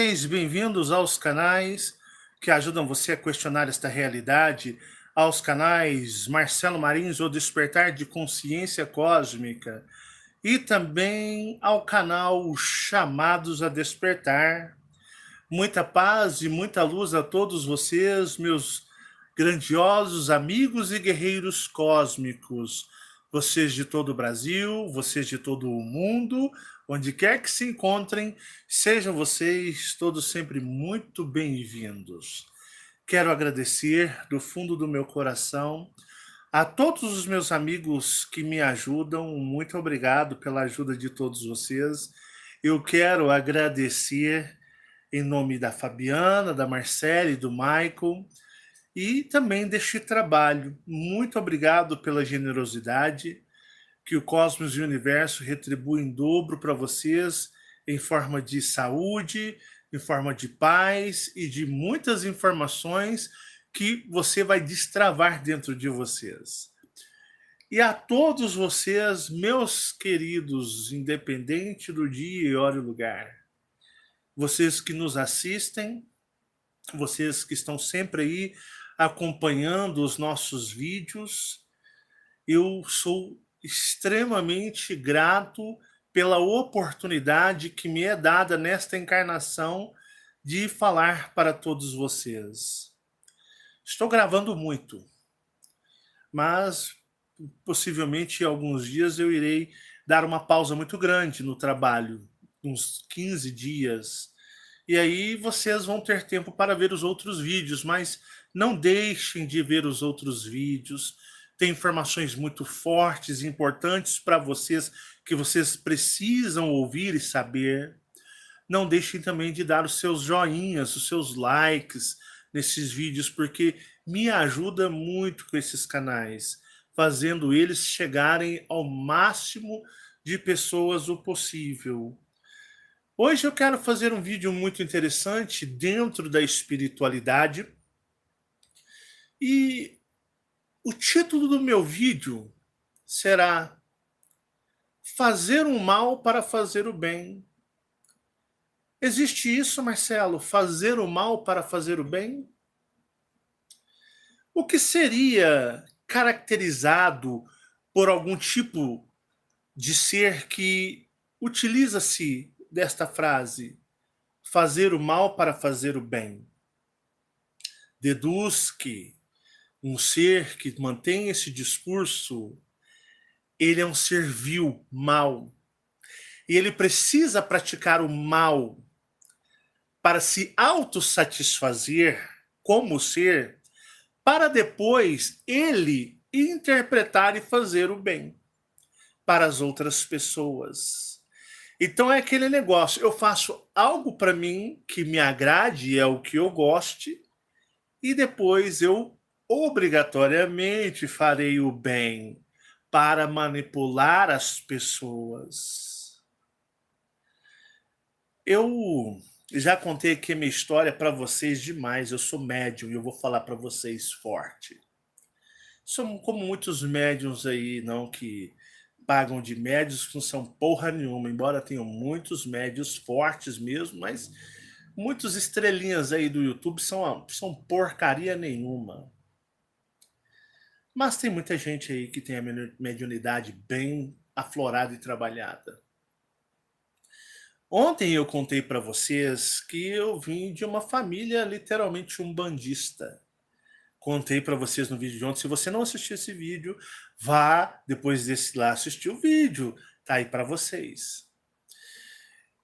vocês bem-vindos aos canais que ajudam você a questionar esta realidade, aos canais Marcelo Marins, O Despertar de Consciência Cósmica, e também ao canal Chamados a Despertar. Muita paz e muita luz a todos vocês, meus grandiosos amigos e guerreiros cósmicos. Vocês de todo o Brasil, vocês de todo o mundo, onde quer que se encontrem, sejam vocês todos sempre muito bem-vindos. Quero agradecer do fundo do meu coração a todos os meus amigos que me ajudam. Muito obrigado pela ajuda de todos vocês. Eu quero agradecer em nome da Fabiana, da Marcele, do Michael e também deste trabalho. Muito obrigado pela generosidade, que o Cosmos e o Universo retribuem em dobro para vocês, em forma de saúde, em forma de paz e de muitas informações que você vai destravar dentro de vocês. E a todos vocês, meus queridos, independente do dia e hora e lugar, vocês que nos assistem, vocês que estão sempre aí acompanhando os nossos vídeos, eu sou extremamente grato pela oportunidade que me é dada nesta encarnação de falar para todos vocês. Estou gravando muito, mas possivelmente em alguns dias eu irei dar uma pausa muito grande no trabalho, uns 15 dias. E aí vocês vão ter tempo para ver os outros vídeos, mas não deixem de ver os outros vídeos. Tem informações muito fortes e importantes para vocês que vocês precisam ouvir e saber. Não deixem também de dar os seus joinhas, os seus likes nesses vídeos, porque me ajuda muito com esses canais, fazendo eles chegarem ao máximo de pessoas o possível. Hoje eu quero fazer um vídeo muito interessante dentro da espiritualidade e o título do meu vídeo será Fazer o mal para fazer o bem. Existe isso, Marcelo? Fazer o mal para fazer o bem? O que seria caracterizado por algum tipo de ser que utiliza-se desta frase, fazer o mal para fazer o bem? Deduz que um ser que mantém esse discurso, ele é um ser vil, mau. E ele precisa praticar o mal para se autossatisfazer como ser, para depois ele interpretar e fazer o bem para as outras pessoas. Então é aquele negócio, eu faço algo para mim que me agrade, é o que eu goste, e depois eu obrigatoriamente farei o bem para manipular as pessoas. Eu já contei aqui a minha história para vocês demais. Eu sou médium e eu vou falar para vocês forte. São como muitos médiums aí, não, que pagam de médios que não são porra nenhuma, embora tenham muitos médios fortes mesmo, mas muitos estrelinhas aí do YouTube são porcaria nenhuma. Mas tem muita gente aí que tem a mediunidade bem aflorada e trabalhada. Ontem eu contei para vocês que eu vim de uma família literalmente umbandista. Contei para vocês no vídeo de ontem. Se você não assistiu esse vídeo, vá depois desse lá assistir o vídeo. Tá aí para vocês.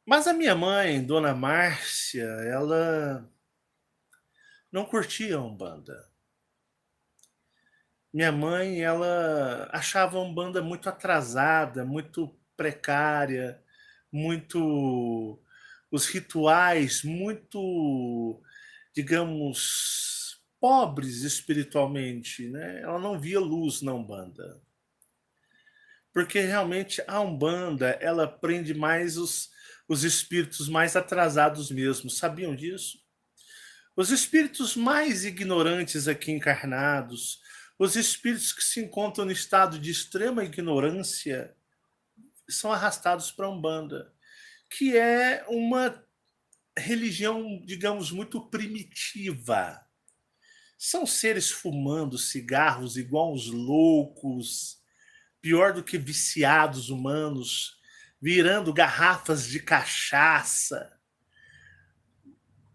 Mas a minha mãe, Dona Márcia, ela não curtia a Umbanda. Minha mãe, ela achava a Umbanda muito atrasada, muito precária, muito os rituais muito, digamos, pobres espiritualmente, né? Ela não via luz na Umbanda. Porque realmente a Umbanda, ela prende mais os espíritos mais atrasados mesmo. Sabiam disso? Os espíritos mais ignorantes aqui encarnados, os espíritos que se encontram no estado de extrema ignorância, são arrastados para a Umbanda, que é uma religião, digamos, muito primitiva. São seres fumando cigarros igual uns loucos, pior do que viciados humanos, virando garrafas de cachaça.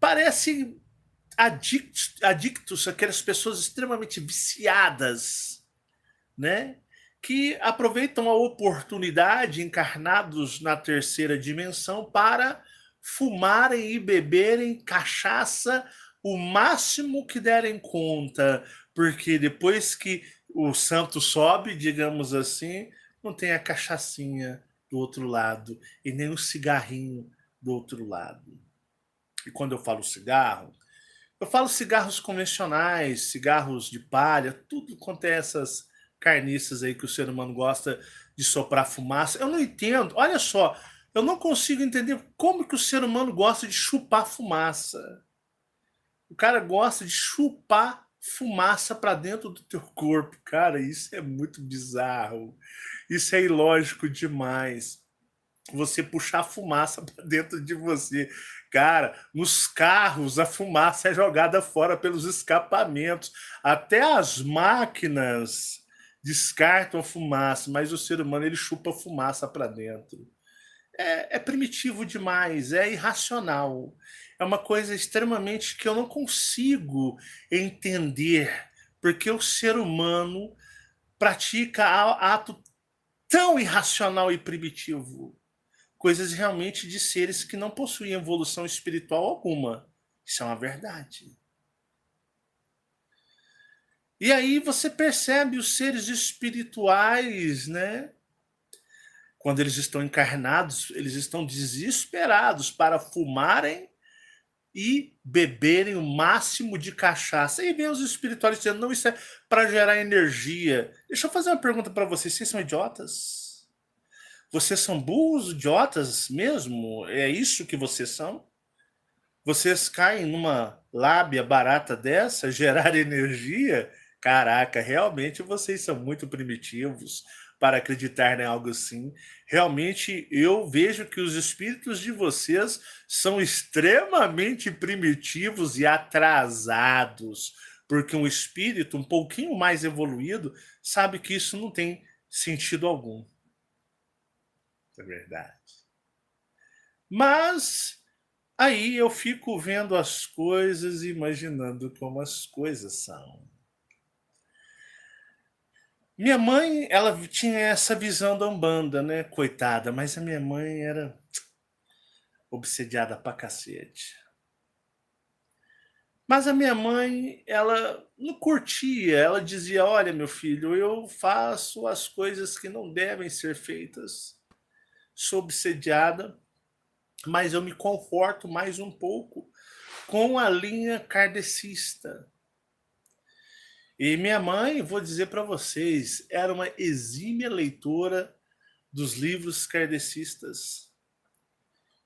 Parece adictos, aquelas pessoas extremamente viciadas, né? Que aproveitam a oportunidade, encarnados na terceira dimensão, para fumarem e beberem cachaça o máximo que derem conta, porque depois que o santo sobe, digamos assim, não tem a cachaçinha do outro lado e nem o cigarrinho do outro lado. E quando eu falo cigarro, eu falo cigarros convencionais, cigarros de palha, tudo quanto é essas carniças aí que o ser humano gosta de soprar fumaça. Eu não entendo, olha só, eu não consigo entender como que o ser humano gosta de chupar fumaça. O cara gosta de chupar fumaça para dentro do teu corpo. Cara, isso é muito bizarro. Isso é ilógico demais. Você puxar fumaça para dentro de você. Cara, nos carros a fumaça é jogada fora pelos escapamentos. Até as máquinas descartam a fumaça, mas o ser humano ele chupa fumaça para dentro. É primitivo demais, é irracional. É uma coisa extremamente que eu não consigo entender, porque o ser humano pratica ato tão irracional e primitivo. Coisas realmente de seres que não possuem evolução espiritual alguma. Isso é uma verdade. E aí você percebe os seres espirituais, né? Quando eles estão encarnados, eles estão desesperados para fumarem e beberem o máximo de cachaça. E vem os espirituais dizendo, não, isso é para gerar energia. Deixa eu fazer uma pergunta para vocês. Vocês são idiotas? Vocês são burros, idiotas mesmo? É isso que vocês são? Vocês caem numa lábia barata dessa, gerar energia? Caraca, realmente vocês são muito primitivos para acreditar em algo assim. Realmente eu vejo que os espíritos de vocês são extremamente primitivos e atrasados, porque um espírito um pouquinho mais evoluído sabe que isso não tem sentido algum. É verdade. Mas aí eu fico vendo as coisas e imaginando como as coisas são. Minha mãe, ela tinha essa visão da Umbanda, né? Coitada, mas a minha mãe era obsediada pra cacete. Mas a minha mãe, ela não curtia, ela dizia: olha, meu filho, eu faço as coisas que não devem ser feitas. Sou obsediada, mas eu me conforto mais um pouco com a linha kardecista. E minha mãe, vou dizer para vocês, era uma exímia leitora dos livros kardecistas.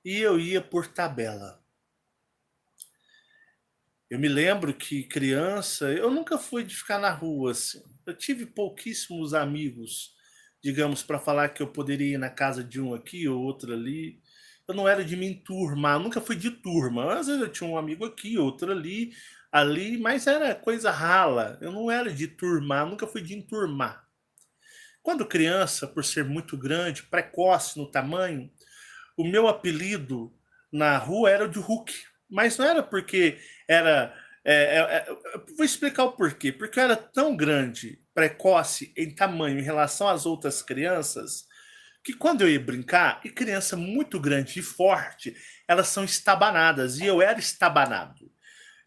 E eu ia por tabela. Eu me lembro que criança, eu nunca fui de ficar na rua assim. Eu tive pouquíssimos amigos, digamos, para falar que eu poderia ir na casa de um aqui ou outro ali. Eu não era de me enturmar, eu nunca fui de turma. Às vezes eu tinha um amigo aqui, outro ali, ali, mas era coisa rala. Eu não era de turmar, nunca fui de enturmar. Quando criança, por ser muito grande, precoce no tamanho, o meu apelido na rua era o de Hulk. Mas não era porque era. Vou explicar o porquê. Porque eu era tão grande, precoce em tamanho em relação às outras crianças, que quando eu ia brincar, e criança muito grande e forte, elas são estabanadas, e eu era estabanado.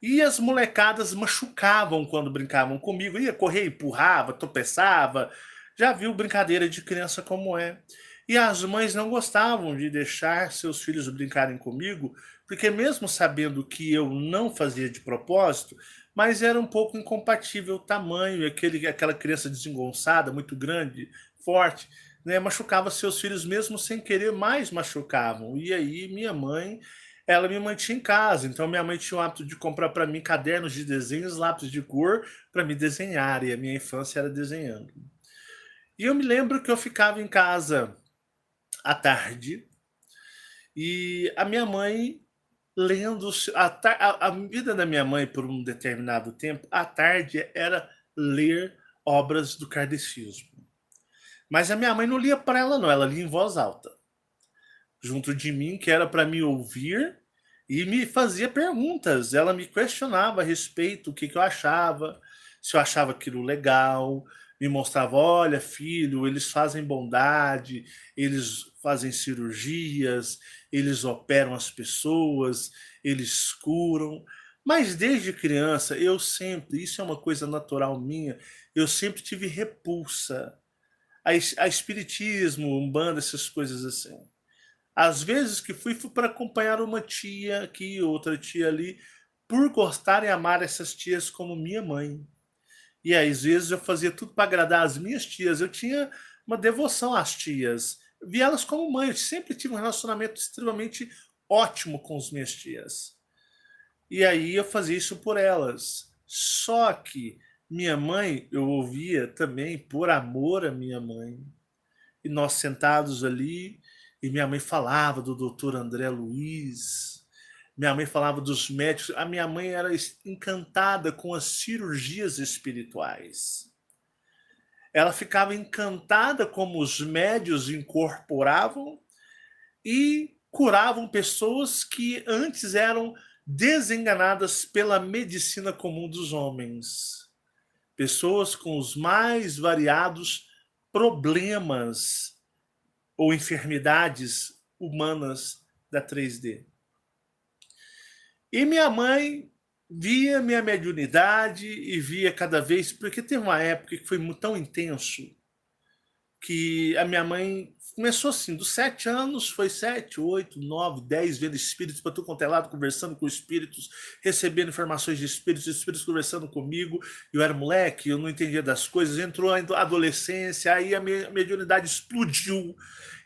E as molecadas machucavam quando brincavam comigo, ia correr, empurrava, tropeçava. Já viu brincadeira de criança como é. E as mães não gostavam de deixar seus filhos brincarem comigo, porque mesmo sabendo que eu não fazia de propósito, mas era um pouco incompatível o tamanho, aquela criança desengonçada, muito grande, forte, né, machucava seus filhos mesmo sem querer, mais machucavam. E aí minha mãe, ela me mantinha em casa, então minha mãe tinha o hábito de comprar para mim cadernos de desenhos, lápis de cor para me desenhar, e a minha infância era desenhando. E eu me lembro que eu ficava em casa à tarde e a minha mãe lendo a vida da minha mãe por um determinado tempo, à tarde era ler obras do kardecismo. Mas a minha mãe não lia para ela não, ela lia em voz alta, junto de mim, que era para me ouvir e me fazia perguntas. Ela me questionava a respeito, o que que eu achava, se eu achava aquilo legal, me mostrava: "Olha, filho, eles fazem bondade, eles fazem cirurgias, eles operam as pessoas, eles curam". Mas desde criança eu sempre, isso é uma coisa natural minha, eu sempre tive repulsa a espiritismo, umbanda, essas coisas assim. Às vezes que fui para acompanhar uma tia aqui, outra tia ali, por gostar e amar essas tias como minha mãe. E aí, às vezes eu fazia tudo para agradar as minhas tias. Eu tinha uma devoção às tias. Vi elas como mãe. Eu sempre tive um relacionamento extremamente ótimo com as minhas tias. E aí eu fazia isso por elas. Só que minha mãe, eu ouvia também por amor à minha mãe. E nós sentados ali, e minha mãe falava do doutor André Luiz, minha mãe falava dos médicos. A minha mãe era encantada com as cirurgias espirituais. Ela ficava encantada como os médios incorporavam e curavam pessoas que antes eram desenganadas pela medicina comum dos homens. Pessoas com os mais variados problemas ou enfermidades humanas da 3D. E minha mãe via minha mediunidade e via cada vez, porque teve uma época que foi tão intenso que a minha mãe começou assim, dos 7 anos, foi 7, 8, 9, 10, vendo espíritos para tudo quanto é lado, conversando com espíritos, recebendo informações de espíritos conversando comigo. Eu era moleque, eu não entendia das coisas, entrou a adolescência, aí a minha mediunidade explodiu.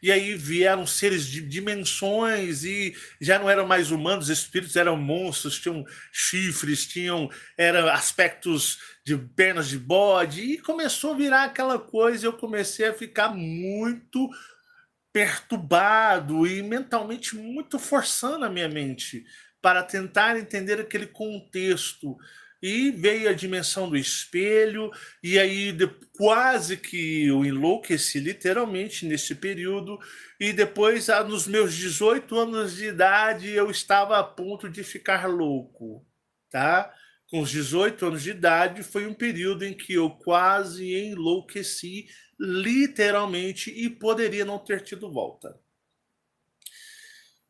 E aí vieram seres de dimensões e já não eram mais humanos, os espíritos eram monstros, tinham chifres, tinham eram aspectos de pernas de bode, e começou a virar aquela coisa, eu comecei a ficar muito perturbado e mentalmente muito forçando a minha mente para tentar entender aquele contexto. E veio a dimensão do espelho, e aí quase que eu enlouqueci literalmente nesse período, e depois, nos meus 18 anos de idade, eu estava a ponto de ficar louco, tá? Com os 18 anos de idade, foi um período em que eu quase enlouqueci, literalmente, e poderia não ter tido volta.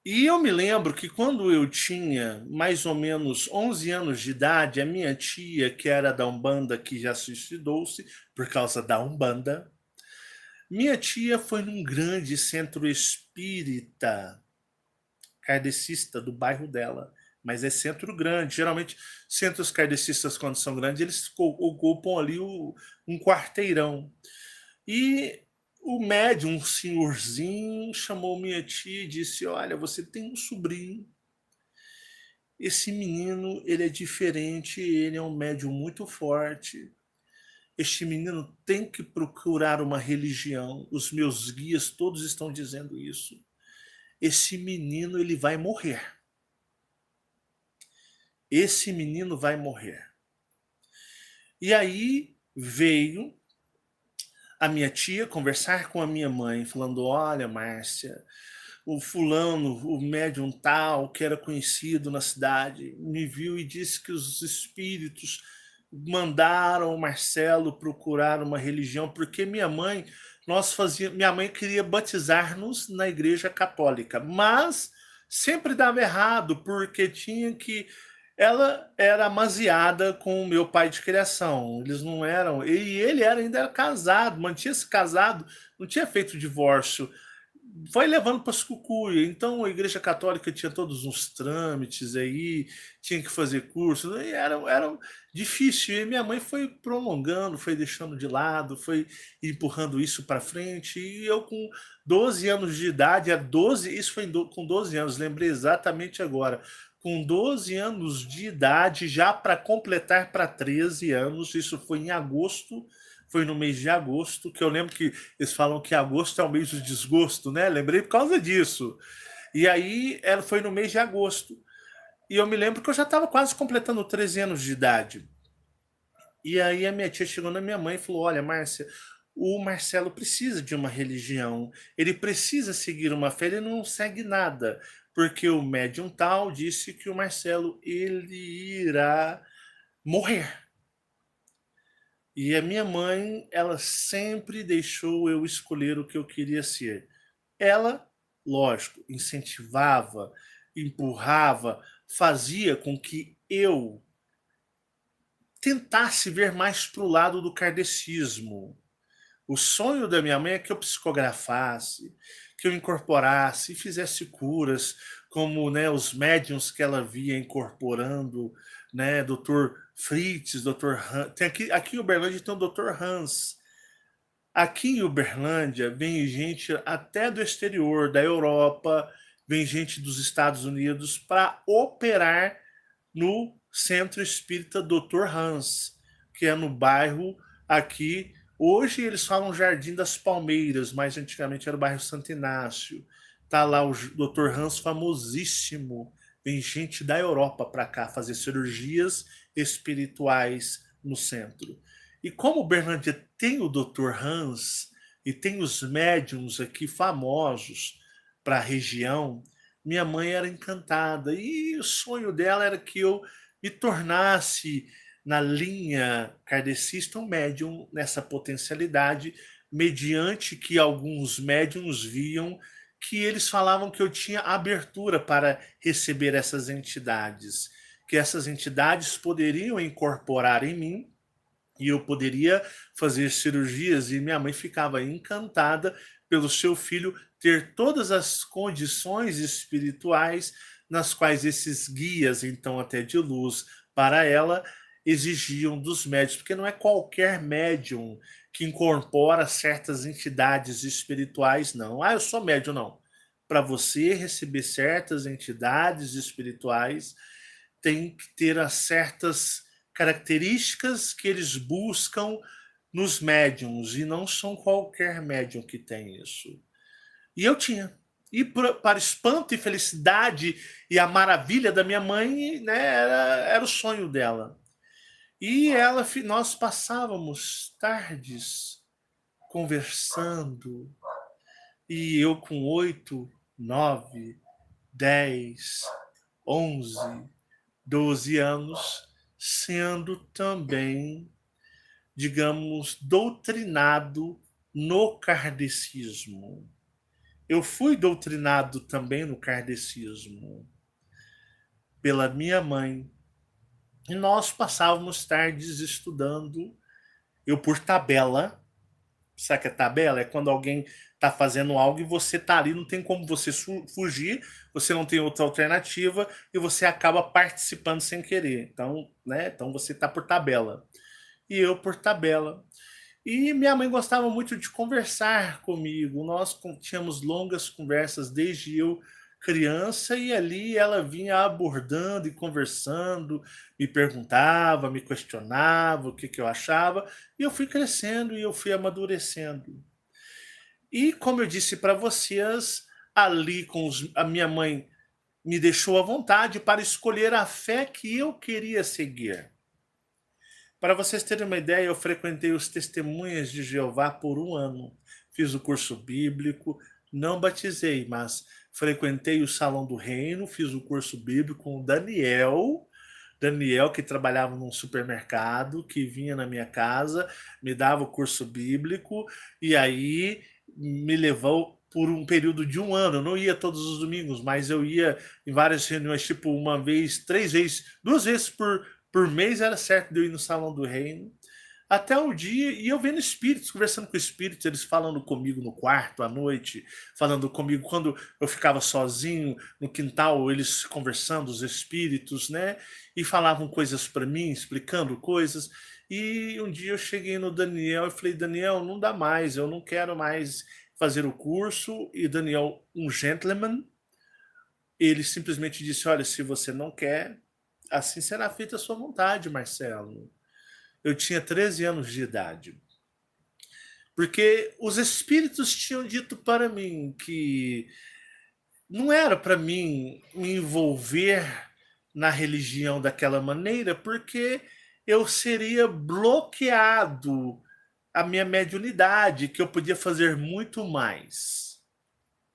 E eu me lembro que quando eu tinha mais ou menos 11 anos de idade, a minha tia, que era da Umbanda, que já suicidou-se por causa da Umbanda, minha tia foi num grande centro espírita kardecista do bairro dela. Mas é centro grande. Geralmente, centros kardecistas, quando são grandes, eles ocupam ali um quarteirão. E o médium, um senhorzinho, chamou minha tia e disse: "Olha, você tem um sobrinho. Esse menino, ele é diferente, ele é um médium muito forte. Este menino tem que procurar uma religião. Os meus guias todos estão dizendo isso. Esse menino, ele vai morrer. Esse menino vai morrer". E aí veio a minha tia conversar com a minha mãe, falando: "Olha, Márcia, o fulano, o médium tal, que era conhecido na cidade, me viu e disse que os espíritos mandaram o Marcelo procurar uma religião, porque minha mãe queria batizar-nos na igreja católica, mas sempre dava errado, porque tinha que ela era amaziada com o meu pai de criação. Eles não eram. E ele ainda era casado, mantinha-se casado, não tinha feito divórcio. Foi levando para as cucuia. Então a Igreja Católica tinha todos uns trâmites aí, tinha que fazer curso, e era difícil. E minha mãe foi prolongando, foi deixando de lado, foi empurrando isso para frente. E eu, com 12 anos de idade, isso foi com 12 anos, lembrei exatamente agora. Com 12 anos de idade, já para completar para 13 anos, isso foi em agosto, foi no mês de agosto, que eu lembro que eles falam que agosto é o mês do desgosto, né? Lembrei por causa disso. E aí, ela foi no mês de agosto. E eu me lembro que eu já estava quase completando 13 anos de idade. E aí a minha tia chegou na minha mãe e falou: "Olha, Márcia, o Marcelo precisa de uma religião, ele precisa seguir uma fé, ele não segue nada, porque o médium tal disse que o Marcelo ele irá morrer". E a minha mãe, ela sempre deixou eu escolher o que eu queria ser. Ela, lógico, incentivava, empurrava, fazia com que eu tentasse ver mais para o lado do kardecismo. O sonho da minha mãe é que eu psicografasse, que eu incorporasse e fizesse curas, como, né, os médiums que ela via incorporando, né, Dr. Fritz, Dr. Hans. Tem aqui em Uberlândia tem o Dr. Hans. Aqui em Uberlândia vem gente até do exterior, da Europa, vem gente dos Estados Unidos para operar no Centro Espírita Dr. Hans, que é no bairro aqui. Hoje eles falam Jardim das Palmeiras, mas antigamente era o bairro Santo Inácio. Tá lá o Dr. Hans famosíssimo. Vem gente da Europa para cá fazer cirurgias espirituais no centro. E como Berlândia tem o Dr. Hans e tem os médiums aqui famosos para a região, minha mãe era encantada e o sonho dela era que eu me tornasse na linha kardecista um médium nessa potencialidade, mediante que alguns médiums viam que eles falavam que eu tinha abertura para receber essas entidades, que essas entidades poderiam incorporar em mim e eu poderia fazer cirurgias, e minha mãe ficava encantada pelo seu filho ter todas as condições espirituais nas quais esses guias, então até de luz para ela, exigiam dos médios, porque não é qualquer médium que incorpora certas entidades espirituais, não. Ah, eu sou médium, não. Para você receber certas entidades espirituais, tem que ter as certas características que eles buscam nos médiums, e não são qualquer médium que tem isso. E eu tinha. E para espanto e felicidade e a maravilha da minha mãe, né, era o sonho dela. E ela, nós passávamos tardes conversando, e eu com 8, 9, 10, 11, 12 anos, sendo também, digamos, doutrinado no kardecismo. Eu fui doutrinado também no kardecismo pela minha mãe. E nós passávamos tardes estudando, eu por tabela. Sabe o que é tabela? É quando alguém está fazendo algo e você está ali, não tem como você fugir, você não tem outra alternativa e você acaba participando sem querer. Então, né? Então você está por tabela. E eu por tabela. E minha mãe gostava muito de conversar comigo. Nós tínhamos longas conversas desde eu criança, e ali ela vinha abordando e conversando, me perguntava, me questionava o que, que eu achava, e eu fui crescendo e eu fui amadurecendo. E como eu disse para vocês, ali a minha mãe me deixou à vontade para escolher a fé que eu queria seguir. Para vocês terem uma ideia, eu frequentei os Testemunhas de Jeová por um ano. Fiz o curso bíblico, não batizei, mas frequentei o Salão do Reino, fiz o curso bíblico com o Daniel. Daniel, que trabalhava num supermercado, que vinha na minha casa, me dava o curso bíblico, e aí me levou por um período de um ano. Eu não ia todos os domingos, mas eu ia em várias reuniões, tipo uma vez, 3 vezes, 2 vezes por mês era certo de eu ir no Salão do Reino. Até um dia, e eu vendo espíritos, conversando com espíritos, eles falando comigo no quarto à noite, falando comigo quando eu ficava sozinho no quintal, eles conversando, os espíritos, né? E falavam coisas para mim, explicando coisas. E um dia eu cheguei no Daniel e falei: Daniel, não dá mais, eu não quero mais fazer o curso. E Daniel, um gentleman, ele simplesmente disse: olha, se você não quer, assim será feita a sua vontade, Marcelo. Eu tinha 13 anos de idade. Porque os espíritos tinham dito para mim que não era para mim me envolver na religião daquela maneira, porque eu seria bloqueado a minha mediunidade, que eu podia fazer muito mais.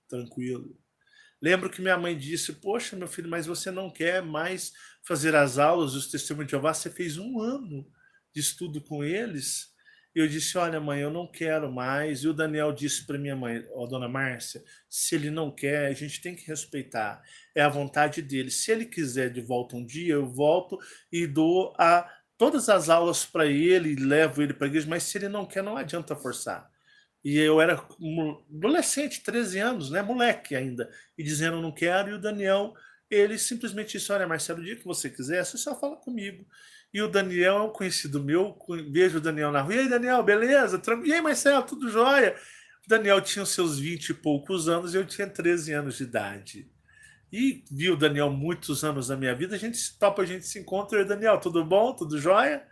Tranquilo. Lembro que minha mãe disse: poxa, meu filho, mas você não quer mais fazer as aulas dos Testemunhos de Jeová? Você fez 1 ano de estudo com eles. E eu disse: olha, mãe, eu não quero mais. E o Daniel disse para minha mãe: ó, dona Márcia, se ele não quer, a gente tem que respeitar. É a vontade dele. Se ele quiser de volta um dia, eu volto e dou todas as aulas para ele, levo ele para a igreja, mas se ele não quer, não adianta forçar. E eu era adolescente, 13 anos, né? Moleque ainda. E dizendo não quero. E o Daniel, ele simplesmente disse: olha, Marcelo, o dia que você quiser, você só fala comigo. E o Daniel é um conhecido meu. Vejo o Daniel na rua. E aí, Daniel, beleza? E aí, Marcelo, tudo jóia? O Daniel tinha os seus 20 e poucos anos e eu tinha 13 anos de idade. E vi o Daniel muitos anos na minha vida. A gente se topa, a gente se encontra. E Daniel, tudo bom? Tudo jóia?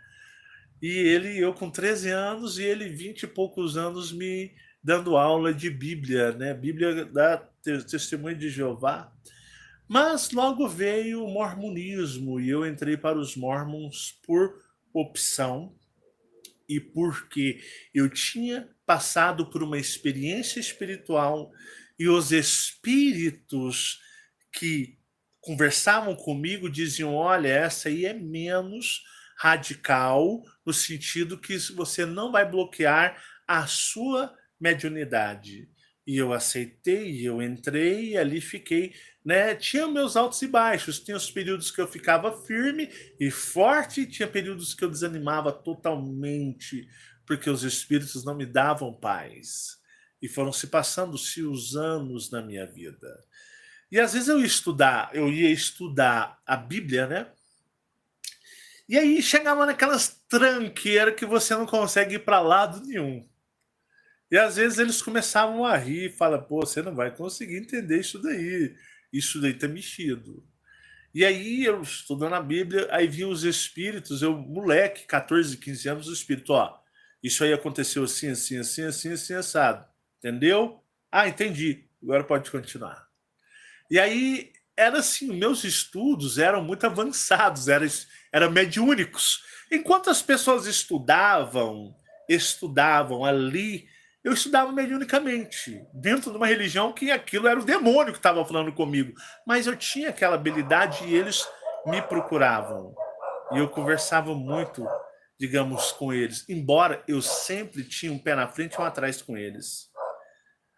E ele, eu com 13 anos e ele 20 e poucos anos me dando aula de Bíblia, né? Bíblia da Testemunho de Jeová. Mas logo veio o mormonismo e eu entrei para os mormons por opção e porque eu tinha passado por uma experiência espiritual e os espíritos que conversavam comigo diziam: olha, essa aí é menos radical, no sentido que você não vai bloquear a sua mediunidade. E eu aceitei, eu entrei e ali fiquei, né? Tinha meus altos e baixos, tinha os períodos que eu ficava firme e forte, tinha períodos que eu desanimava totalmente, porque os espíritos não me davam paz. E foram se passando-se os anos na minha vida. E às vezes eu ia estudar a Bíblia, né? E aí chegava naquelas tranqueiras que você não consegue ir para lado nenhum. E às vezes eles começavam a rir e falam: pô, você não vai conseguir entender isso daí tá mexido. E aí eu estudando a Bíblia, aí vinham os espíritos, eu moleque, 14, 15 anos, o espírito: ó, isso aí aconteceu assim, assim, assim, assim, assim, assado. Entendeu? Ah, entendi. Agora pode continuar. E aí era assim, meus estudos eram muito avançados, eram mediúnicos. Enquanto as pessoas estudavam ali, eu estudava mediunicamente, dentro de uma religião que aquilo era o demônio que estava falando comigo. Mas eu tinha aquela habilidade e eles me procuravam. E eu conversava muito, digamos, com eles, embora eu sempre tinha um pé na frente e um atrás com eles.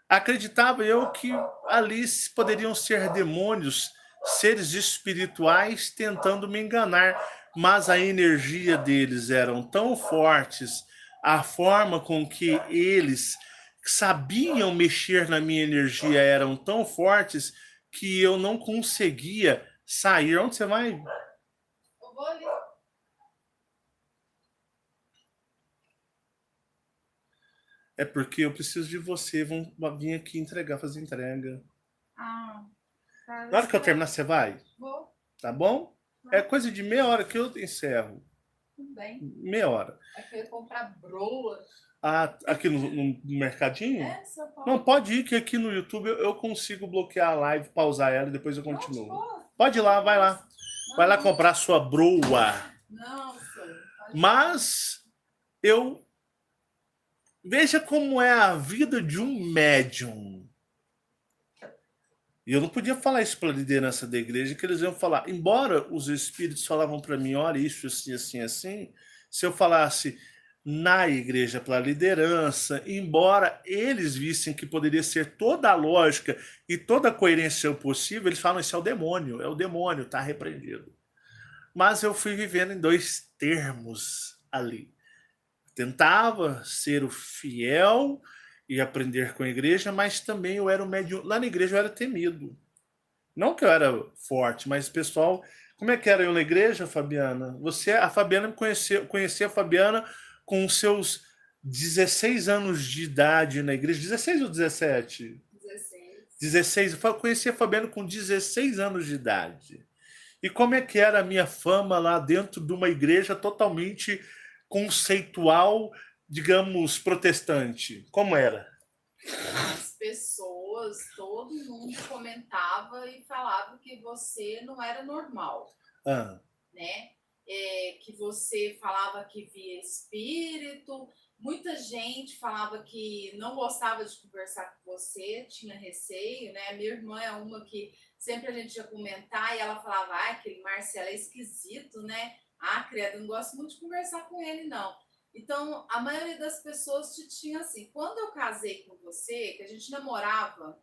Acreditava eu que ali poderiam ser demônios, seres espirituais tentando me enganar, mas a energia deles eram tão fortes, a forma com que eles sabiam mexer na minha energia eram tão fortes que eu não conseguia sair. Onde você vai? Eu vou ali. É porque eu preciso de você, vão vir aqui entregar, fazer entrega. Ah, tá. Na hora que eu terminar, você vai? Vou. Tá bom? É coisa de meia hora que eu encerro. Tudo bem. Meia hora. É que eu ia comprar broa. Ah, aqui no mercadinho? É, só pode. Não, pode ir, que aqui no YouTube eu consigo bloquear a live, pausar ela e depois eu continuo. Pode ir lá, vai lá. Vai lá comprar sua broa. Não, senhor. Mas eu... Veja como é a vida de um médium. E eu não podia falar isso para a liderança da igreja, que eles iam falar. Embora os espíritos falavam para mim: olha, isso, assim, assim, assim. Se eu falasse na igreja para a liderança, embora eles vissem que poderia ser toda a lógica e toda a coerência possível, eles falam: isso é o demônio, está repreendido. Mas eu fui vivendo em dois termos ali. Tentava ser o fiel e aprender com a igreja, mas também eu era o médium. Lá na igreja eu era temido. Não que eu era forte, mas o pessoal... Como é que era eu na igreja, Fabiana? A Fabiana me conhecia a Fabiana com os seus 16 anos de idade na igreja. 16 ou 17? 16. Eu conheci a Fabiana com 16 anos de idade. E como é que era a minha fama lá dentro de uma igreja totalmente conceitual, digamos, protestante? Como era? As pessoas, todo mundo comentava e falava que você não era normal. Ah, né? Que você falava que via espírito, muita gente falava que não gostava de conversar com você, tinha receio, né? Minha irmã é uma que sempre a gente ia comentar e ela falava, ah, aquele Marcelo é esquisito, né? Ah, credo, não gosto muito de conversar com ele, não. Então, a maioria das pessoas te tinha assim. Quando eu casei com você, que a gente namorava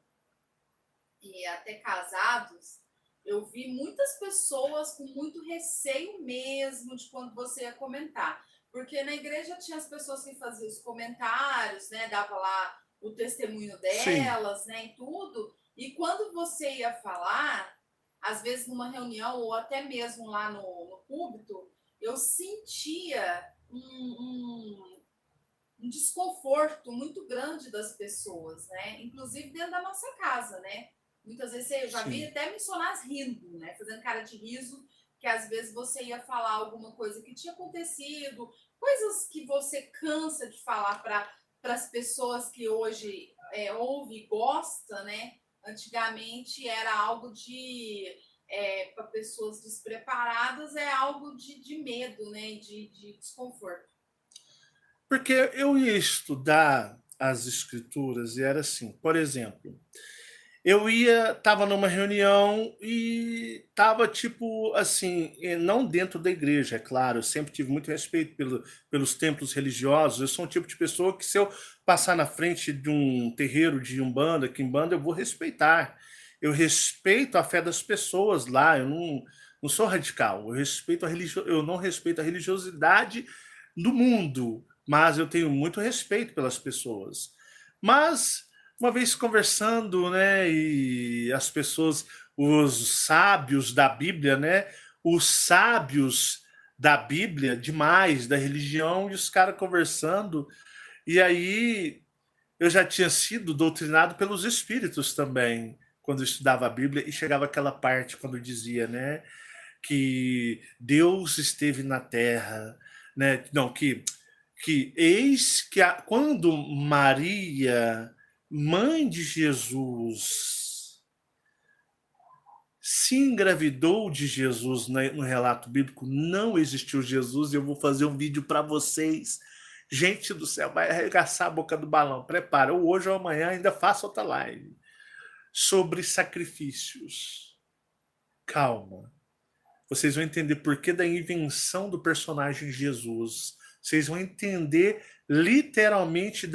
e até casados, eu vi muitas pessoas com muito receio mesmo de quando você ia comentar. Porque na igreja tinha as pessoas que faziam os comentários, né? Dava lá o testemunho sim. delas, né? E tudo. E quando você ia falar, às vezes numa reunião ou até mesmo lá no púlpito, eu sentia um desconforto muito grande das pessoas, né? Inclusive dentro da nossa casa, né? Muitas vezes eu já vi Sim. até missionários rindo, né? Fazendo cara de riso, que às vezes você ia falar alguma coisa que tinha acontecido, coisas que você cansa de falar para as pessoas que hoje ouve e gosta, né? Antigamente era algo de para pessoas despreparadas é algo de medo, né? De desconforto. Porque eu ia estudar as escrituras e era assim, por exemplo, tava numa reunião e tava tipo assim, não dentro da igreja, é claro, eu sempre tive muito respeito pelos templos religiosos, eu sou um tipo de pessoa que se eu passar na frente de um terreiro de Umbanda, Quimbanda, eu vou respeitar. Eu respeito a fé das pessoas lá, eu não sou radical, eu não respeito a religiosidade do mundo, mas eu tenho muito respeito pelas pessoas. Mas uma vez conversando, né, e as pessoas, os sábios da Bíblia, né, os sábios da Bíblia, demais, da religião, e os caras conversando, e aí eu já tinha sido doutrinado pelos espíritos também, quando eu estudava a Bíblia, e chegava aquela parte quando dizia, né, que Deus esteve na terra, né, não, que eis que quando Maria, mãe de Jesus, se engravidou de Jesus no relato bíblico, não existiu Jesus, e eu vou fazer um vídeo para vocês. Gente do céu, vai arregaçar a boca do balão. Prepara, ou hoje ou amanhã ainda faço outra live sobre sacrifícios. Calma. Vocês vão entender por que da invenção do personagem Jesus. Vocês vão entender literalmente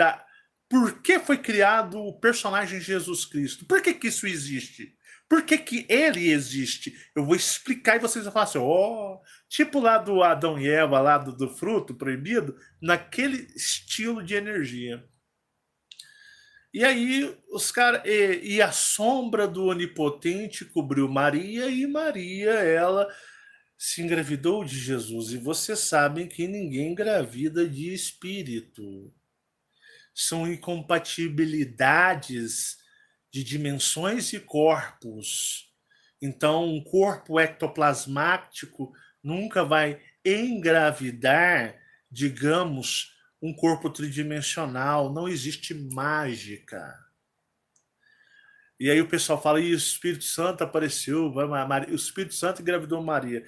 por que foi criado o personagem Jesus Cristo. Por que que isso existe? Por que que ele existe? Eu vou explicar e vocês vão falar assim, tipo lá do Adão e Eva, lá do fruto proibido, naquele estilo de energia. E aí os caras. E a sombra do onipotente cobriu Maria, e Maria, ela se engravidou de Jesus. E vocês sabem que ninguém engravida de espírito. São incompatibilidades de dimensões e corpos. Então, um corpo ectoplasmático nunca vai engravidar, digamos, um corpo tridimensional. Não existe mágica. E aí o pessoal fala, e o Espírito Santo apareceu, o Espírito Santo engravidou Maria.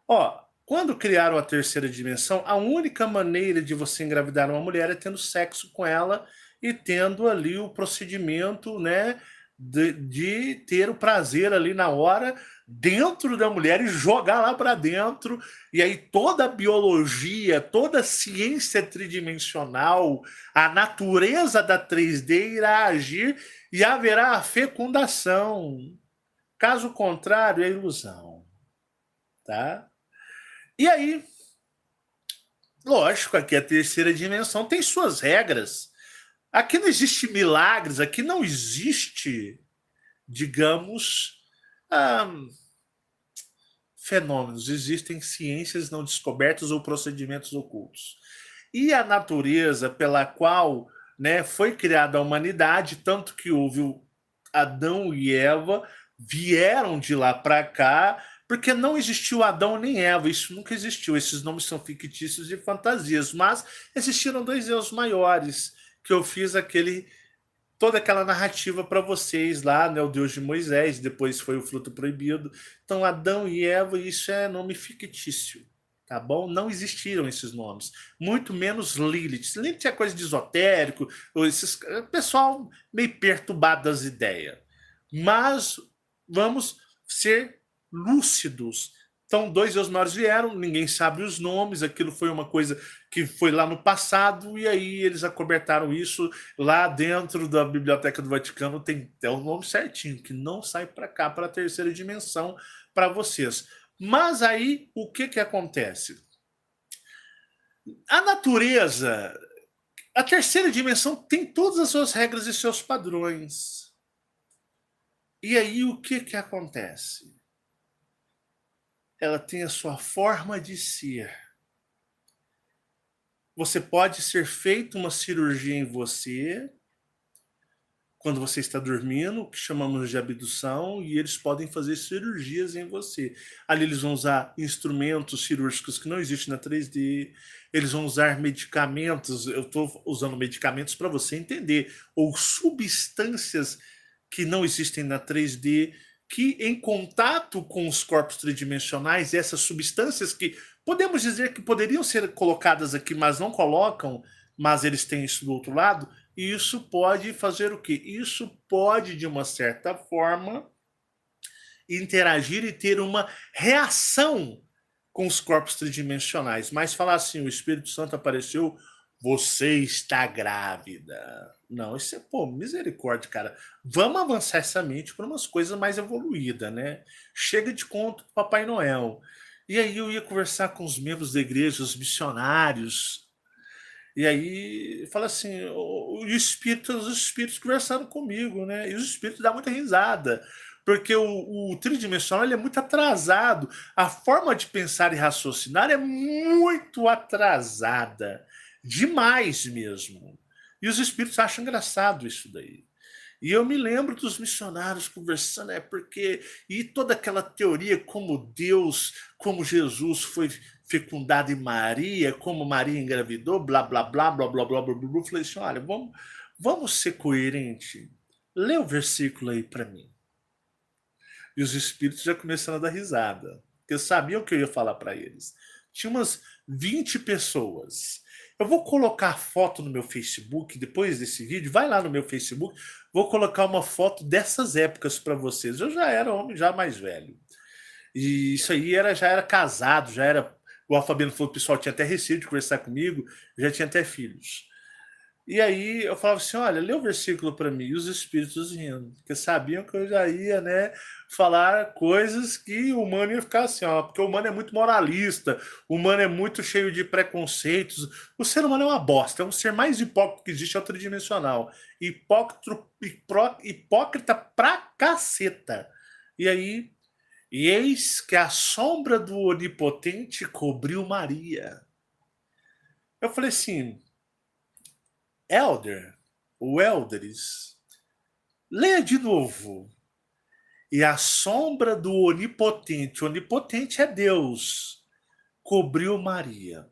Ó, quando criaram a terceira dimensão, a única maneira de você engravidar uma mulher é tendo sexo com ela e tendo ali o procedimento, né, de ter o prazer ali na hora dentro da mulher e jogar lá para dentro. E aí toda a biologia, toda a ciência tridimensional, a natureza da 3D irá agir e haverá a fecundação. Caso contrário, é ilusão, tá? E aí, lógico, aqui a terceira dimensão tem suas regras. Aqui não existe milagres, aqui não existe, digamos, ah, fenômenos. Existem ciências não descobertas ou procedimentos ocultos. E a natureza pela qual, né, foi criada a humanidade, tanto que houve o Adão e Eva, vieram de lá para cá, porque não existiu Adão nem Eva, isso nunca existiu. Esses nomes são fictícios e fantasias, mas existiram dois Deus maiores, que eu fiz aquele toda aquela narrativa para vocês lá, né, o Deus de Moisés, depois foi o fruto proibido. Então, Adão e Eva, isso é nome fictício, tá bom? Não existiram esses nomes, muito menos Lilith. Lilith é coisa de esotérico, ou esses pessoal meio perturbado das ideias. Mas vamos ser lúcidos. Então, dois deus maiores vieram, ninguém sabe os nomes, aquilo foi uma coisa que foi lá no passado, e aí eles acobertaram isso lá dentro da Biblioteca do Vaticano, tem até o nome certinho, que não sai para cá, para a terceira dimensão, para vocês. Mas aí, o que que acontece? A natureza, a terceira dimensão tem todas as suas regras e seus padrões. E aí, o que que acontece? Ela tem a sua forma de ser. Você pode ser feita uma cirurgia em você quando você está dormindo, que chamamos de abdução, e eles podem fazer cirurgias em você. Ali eles vão usar instrumentos cirúrgicos que não existem na 3D, eles vão usar medicamentos, eu estou usando medicamentos para você entender, ou substâncias que não existem na 3D, que em contato com os corpos tridimensionais, essas substâncias que podemos dizer que poderiam ser colocadas aqui, mas não colocam, mas eles têm isso do outro lado, e isso pode fazer o quê? Isso pode, de uma certa forma, interagir e ter uma reação com os corpos tridimensionais. Mas falar assim, o Espírito Santo apareceu, você está grávida. Não, isso é, pô, misericórdia, cara. Vamos avançar essa mente para umas coisas mais evoluídas, né? Chega de conto do Papai Noel. E aí eu ia conversar com os membros da igreja, os missionários, e aí fala assim, os espíritos conversaram comigo, né? E os espíritos dão muita risada, porque o tridimensional ele é muito atrasado. A forma de pensar e raciocinar é muito atrasada, demais mesmo. E os espíritos acham engraçado isso daí. E eu me lembro dos missionários conversando, é porque. E toda aquela teoria como Deus, como Jesus foi fecundado em Maria, como Maria engravidou, blá, blá, blá, blá, blá, blá, blá, blá. Eu falei assim: olha, vamos ser coerente. Lê o versículo aí para mim. E os espíritos já começaram a dar risada, porque sabiam que eu ia falar para eles. Tinha umas 20 pessoas. Eu vou colocar foto no meu Facebook depois desse vídeo. Vai lá no meu Facebook. Vou colocar uma foto dessas épocas para vocês. Eu já era homem, já mais velho. E isso aí já era casado, já era. O Fabiano falou, o pessoal tinha até receio de conversar comigo, já tinha até filhos. E aí eu falava assim, olha, lê o versículo para mim, e os espíritos rindo, porque sabiam que eu já ia, né, falar coisas que o humano ia ficar assim, ó, porque o humano é muito moralista, o humano é muito cheio de preconceitos, o ser humano é uma bosta, é um ser mais hipócrita que existe, é o tridimensional, hipócrita pra caceta. E aí, e eis que a sombra do onipotente cobriu Maria. Eu falei assim, Elder, o Elderes, leia de novo. E a sombra do onipotente é Deus, cobriu Maria.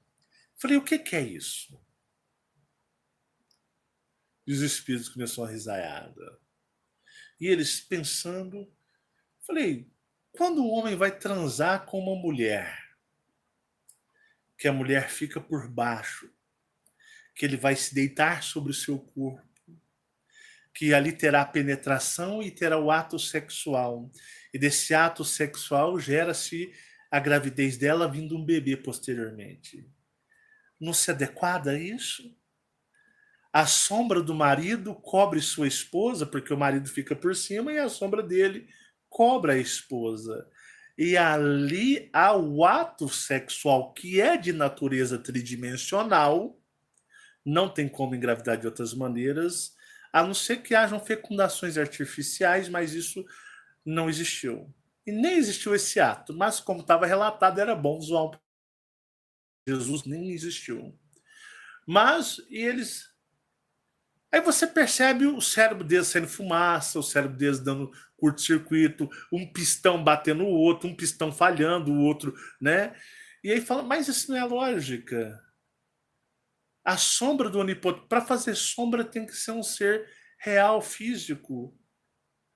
Falei, o que que é isso? E os espíritos começaram a risaiada. E eles pensando, falei, quando um homem vai transar com uma mulher, que a mulher fica por baixo, que ele vai se deitar sobre o seu corpo, que ali terá penetração e terá o ato sexual. E desse ato sexual gera-se a gravidez dela vindo um bebê posteriormente. Não se adequada a isso? A sombra do marido cobre sua esposa, porque o marido fica por cima, e a sombra dele cobre a esposa. E ali há o ato sexual, que é de natureza tridimensional, não tem como engravidar de outras maneiras, a não ser que hajam fecundações artificiais, mas isso não existiu. E nem existiu esse ato, mas como estava relatado, era bom zoar um. Jesus nem existiu. Mas, e eles. Aí você percebe o cérebro deles saindo fumaça, o cérebro deles dando curto-circuito, um pistão batendo o outro, um pistão falhando o outro, né? E aí fala, mas isso não é lógica. A sombra do onipotente, para fazer sombra tem que ser um ser real, físico.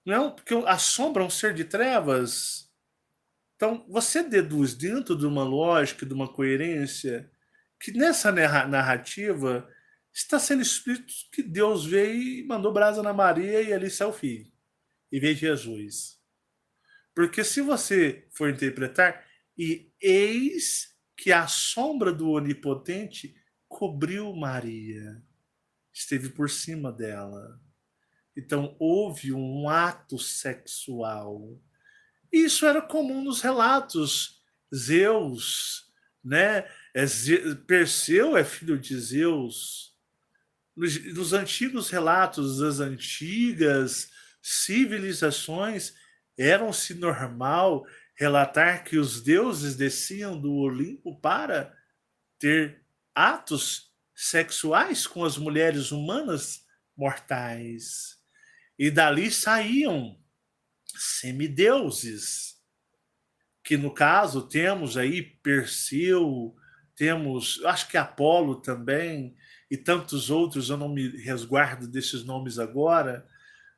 Não, porque a sombra é um ser de trevas. Então, você deduz dentro de uma lógica, de uma coerência, que nessa narrativa está sendo explícito que Deus veio e mandou brasa na Maria e ali saiu o filho. E veio Jesus. Porque se você for interpretar, e eis que a sombra do Onipotente cobriu Maria, esteve por cima dela. Então houve um ato sexual. Isso era comum nos relatos. Zeus, né? Perseu é filho de Zeus. Nos antigos relatos das antigas civilizações, era-se normal relatar que os deuses desciam do Olimpo para ter atos sexuais com as mulheres humanas mortais. E dali saíam semideuses, que no caso temos aí Perseu, temos, acho que Apolo também, e tantos outros, eu não me resguardo desses nomes agora,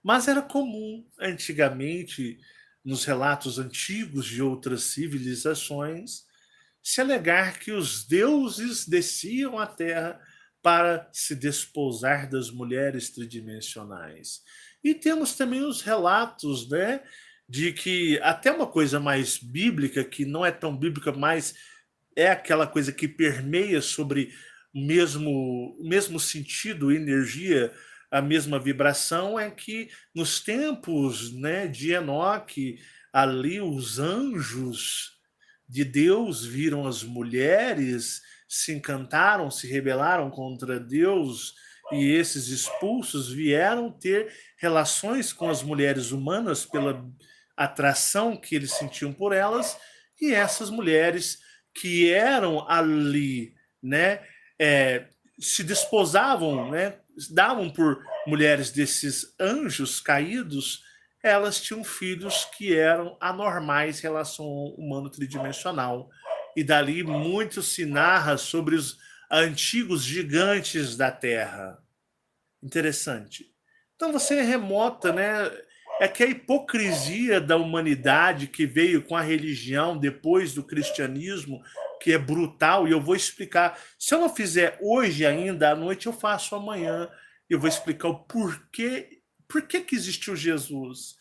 mas era comum antigamente, nos relatos antigos de outras civilizações, se alegar que os deuses desciam à Terra para se desposar das mulheres tridimensionais. E temos também os relatos, né, de que até uma coisa mais bíblica, que não é tão bíblica, mas é aquela coisa que permeia sobre o mesmo sentido, energia, a mesma vibração, é que nos tempos, né, de Enoque, ali os anjos de Deus viram as mulheres, se encantaram, se rebelaram contra Deus, e esses expulsos vieram ter relações com as mulheres humanas pela atração que eles sentiam por elas, e essas mulheres que eram ali, né, se desposavam, né, davam por mulheres desses anjos caídos, elas tinham filhos que eram anormais em relação ao humano tridimensional. E dali muito se narra sobre os antigos gigantes da Terra. Interessante. Então você remota, né? É que a hipocrisia da humanidade que veio com a religião depois do cristianismo, que é brutal, e eu vou explicar. Se eu não fizer hoje ainda, à noite eu faço amanhã. Eu vou explicar o porquê. Por que existiu Jesus?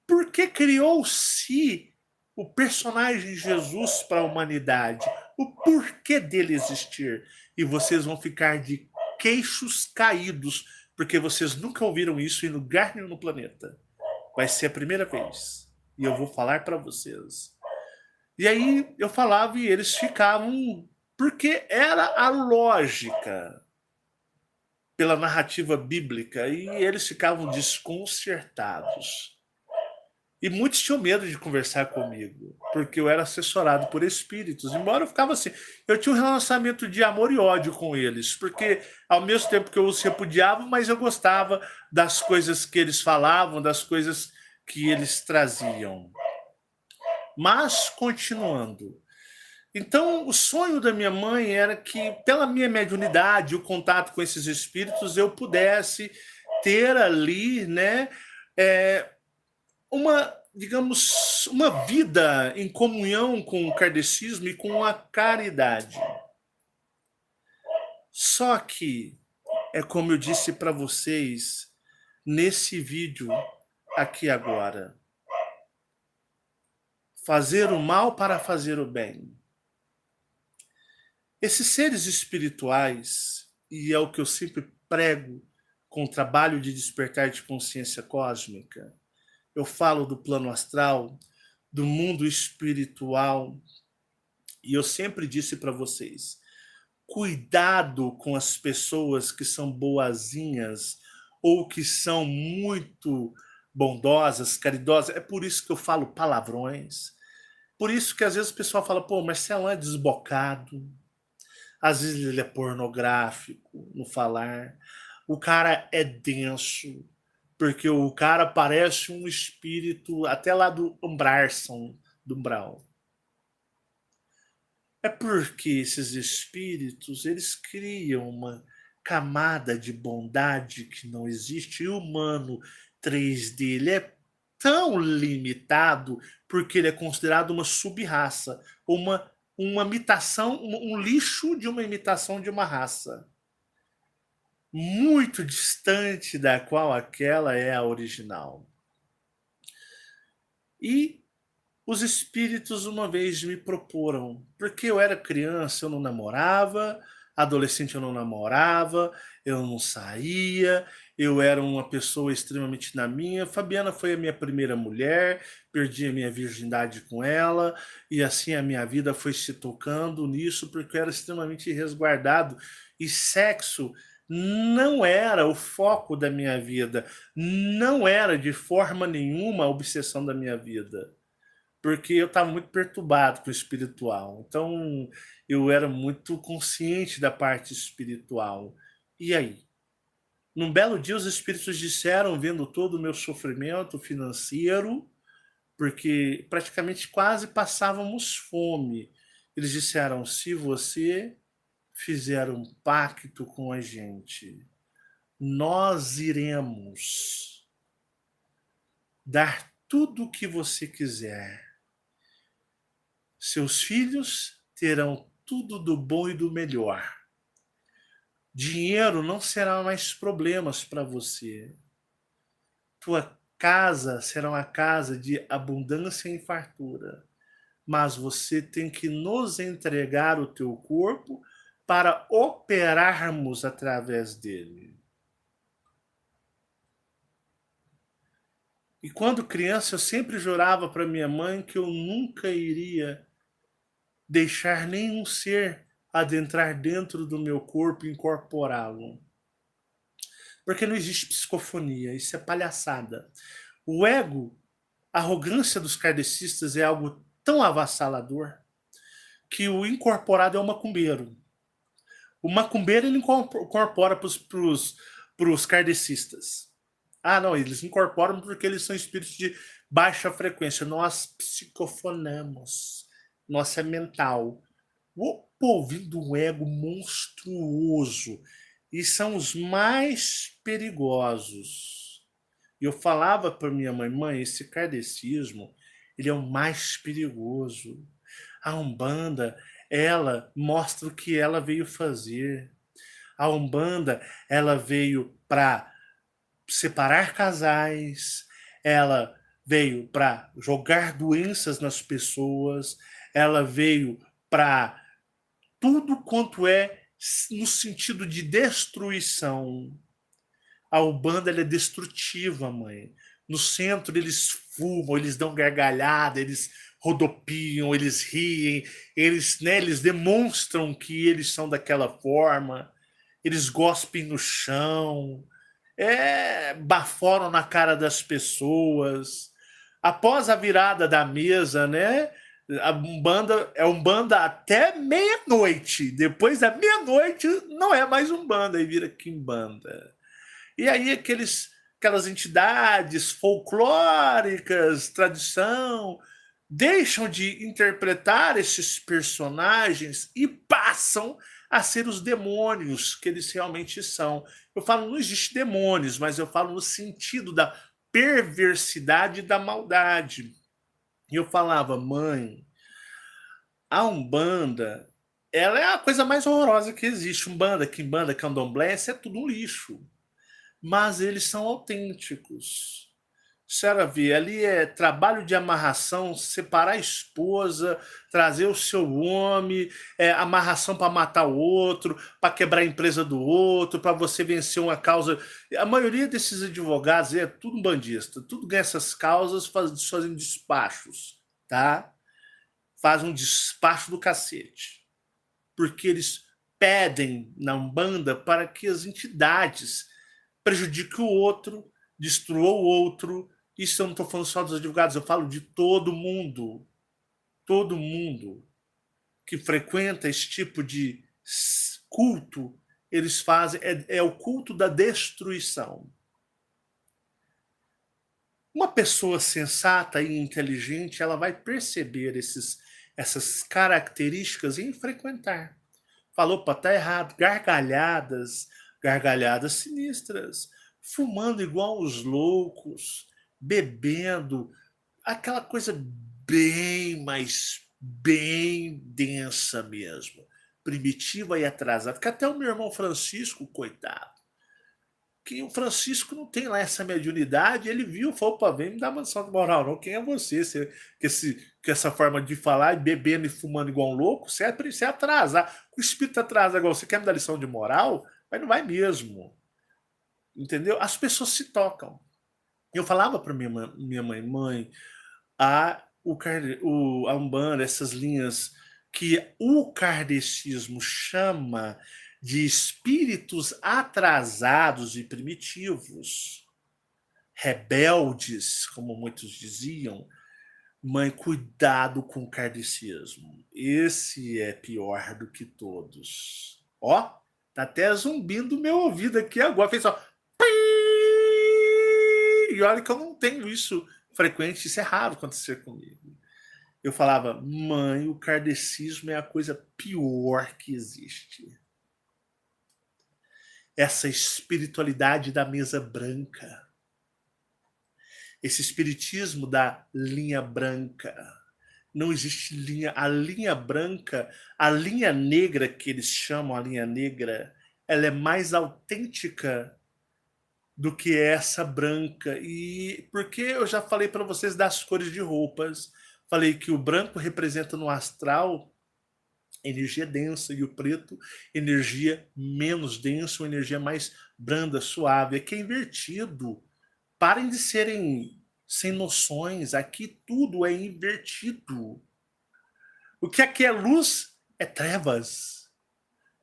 Por que criou-se o personagem Jesus para a humanidade? O porquê dele existir? E vocês vão ficar de queixos caídos, porque vocês nunca ouviram isso em lugar nenhum no planeta. Vai ser a primeira vez. E eu vou falar para vocês. E aí eu falava e eles ficavam, porque era a lógica pela narrativa bíblica, e eles ficavam desconcertados. E muitos tinham medo de conversar comigo, porque eu era assessorado por espíritos. Embora eu ficava assim, eu tinha um relacionamento de amor e ódio com eles, porque ao mesmo tempo que eu os repudiava, mas eu gostava das coisas que eles falavam, das coisas que eles traziam. Mas, continuando. Então, o sonho da minha mãe era que, pela minha mediunidade, o contato com esses espíritos, eu pudesse ter ali, né, uma, digamos, uma vida em comunhão com o kardecismo e com a caridade. Só que, é como eu disse para vocês nesse vídeo aqui agora, fazer o mal para fazer o bem. Esses seres espirituais, e é o que eu sempre prego com o trabalho de despertar de consciência cósmica, eu falo do plano astral, do mundo espiritual, e eu sempre disse para vocês, cuidado com as pessoas que são boazinhas ou que são muito bondosas, caridosas. É por isso que eu falo palavrões. Por isso que às vezes o pessoal fala, pô, Marcelo é desbocado. Às vezes ele é pornográfico no falar. O cara é denso, porque o cara parece um espírito até lá do Umbrarson, do Umbral. É porque esses espíritos, eles criam uma camada de bondade que não existe. E o humano 3D ele é tão limitado porque ele é considerado uma sub-raça, uma imitação, um lixo de uma imitação de uma raça, muito distante da qual aquela é a original. E os espíritos uma vez me proporam, porque eu era criança, eu não namorava, adolescente eu não namorava, eu não saía, eu era uma pessoa extremamente na minha. Fabiana foi a minha primeira mulher, perdi a minha virgindade com ela, e assim a minha vida foi se tocando nisso, porque eu era extremamente resguardado, e sexo não era o foco da minha vida, não era de forma nenhuma a obsessão da minha vida, porque eu estava muito perturbado com o espiritual. Então, eu era muito consciente da parte espiritual. E aí? Num belo dia, os espíritos disseram, vendo todo o meu sofrimento financeiro, porque praticamente quase passávamos fome. Eles disseram: se você fizer um pacto com a gente, nós iremos dar tudo o que você quiser. Seus filhos terão tudo do bom e do melhor. Dinheiro não será mais problemas para você. Tua casa será uma casa de abundância e fartura. Mas você tem que nos entregar o teu corpo para operarmos através dele. E quando criança, eu sempre jurava para minha mãe que eu nunca iria deixar nenhum ser adentrar dentro do meu corpo e incorporá-lo. Porque não existe psicofonia, isso é palhaçada. O ego, a arrogância dos kardecistas é algo tão avassalador que o incorporado é o macumbeiro. O macumbeiro ele incorpora para os kardecistas. Ah, não, eles incorporam porque eles são espíritos de baixa frequência. Nós psicofonamos. Nossa é mental. O povinho do ego monstruoso. E são os mais perigosos. E eu falava para minha mãe: mãe, esse kardecismo, ele é o mais perigoso. A Umbanda, ela mostra o que ela veio fazer. A Umbanda, ela veio para separar casais, ela veio para jogar doenças nas pessoas, ela veio para tudo quanto é no sentido de destruição. A Umbanda ela é destrutiva, mãe. No centro eles fumam, eles dão gargalhada, eles rodopiam, eles riem, eles demonstram que eles são daquela forma, eles gospem no chão, baforam na cara das pessoas. Após a virada da mesa, né? A Umbanda é Umbanda até meia-noite. Depois da meia-noite não é mais Umbanda, aí vira Quimbanda. E aí aquelas entidades folclóricas, tradição, deixam de interpretar esses personagens e passam a ser os demônios que eles realmente são. Eu falo, não existe demônios, mas eu falo no sentido da perversidade e da maldade. E eu falava: mãe, a Umbanda, ela é a coisa mais horrorosa que existe. Umbanda, Quimbanda, Candomblé, isso é tudo um lixo. Mas eles são autênticos. Senhora vê, ali é trabalho de amarração, separar a esposa, trazer o seu homem, amarração para matar o outro, para quebrar a empresa do outro, para você vencer uma causa. A maioria desses advogados é tudo bandista, tudo ganha essas causas fazendo despachos, tá? Faz um despacho do cacete. Porque eles pedem na Umbanda para que as entidades prejudiquem o outro, destrua o outro. Isso eu não estou falando só dos advogados, eu falo de todo mundo. Todo mundo que frequenta esse tipo de culto, eles fazem, é o culto da destruição. Uma pessoa sensata e inteligente, ela vai perceber essas características e frequentar. Falou para estar errado, gargalhadas, gargalhadas sinistras, fumando igual os loucos, bebendo, aquela coisa bem, mas bem densa mesmo, primitiva e atrasada, que até o meu irmão Francisco, coitado, que o Francisco não tem lá essa mediunidade, ele viu, falou, opa, vem me dar uma lição de moral não, quem é você? Que essa forma de falar, bebendo e fumando igual um louco, você atrasa, o espírito atrasa igual, você quer me dar lição de moral? Mas não vai mesmo, entendeu? As pessoas se tocam. Eu falava para minha mãe, a Umbanda, essas linhas que o kardecismo chama de espíritos atrasados e primitivos, rebeldes, como muitos diziam, mãe, cuidado com o kardecismo. Esse é pior do que todos. Ó, tá até zumbindo meu ouvido aqui agora, fez só. E olha que eu não tenho isso frequente, isso é raro acontecer comigo. Eu falava, mãe, o kardecismo é a coisa pior que existe. Essa espiritualidade da mesa branca. Esse espiritismo da linha branca. Não existe linha. A linha branca, a linha negra que eles chamam a linha negra, ela é mais autêntica do que essa branca. E porque eu já falei para vocês das cores de roupas, falei que o branco representa no astral energia densa e o preto energia menos densa, uma energia mais branda, suave. Aqui é invertido. Parem de serem sem noções, aqui tudo é invertido. O que aqui é luz é trevas,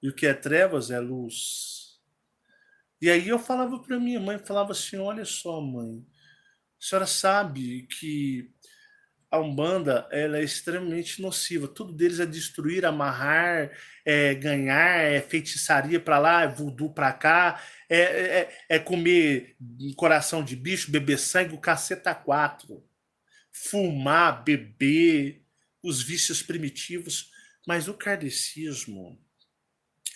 e o que é trevas é luz. E aí eu falava para minha mãe, falava assim, olha só mãe, a senhora sabe que a Umbanda ela é extremamente nociva. Tudo deles é destruir, amarrar, ganhar, feitiçaria para lá, voodoo para cá, é comer coração de bicho, beber sangue, o caceta quatro. Fumar, beber, os vícios primitivos. Mas o kardecismo,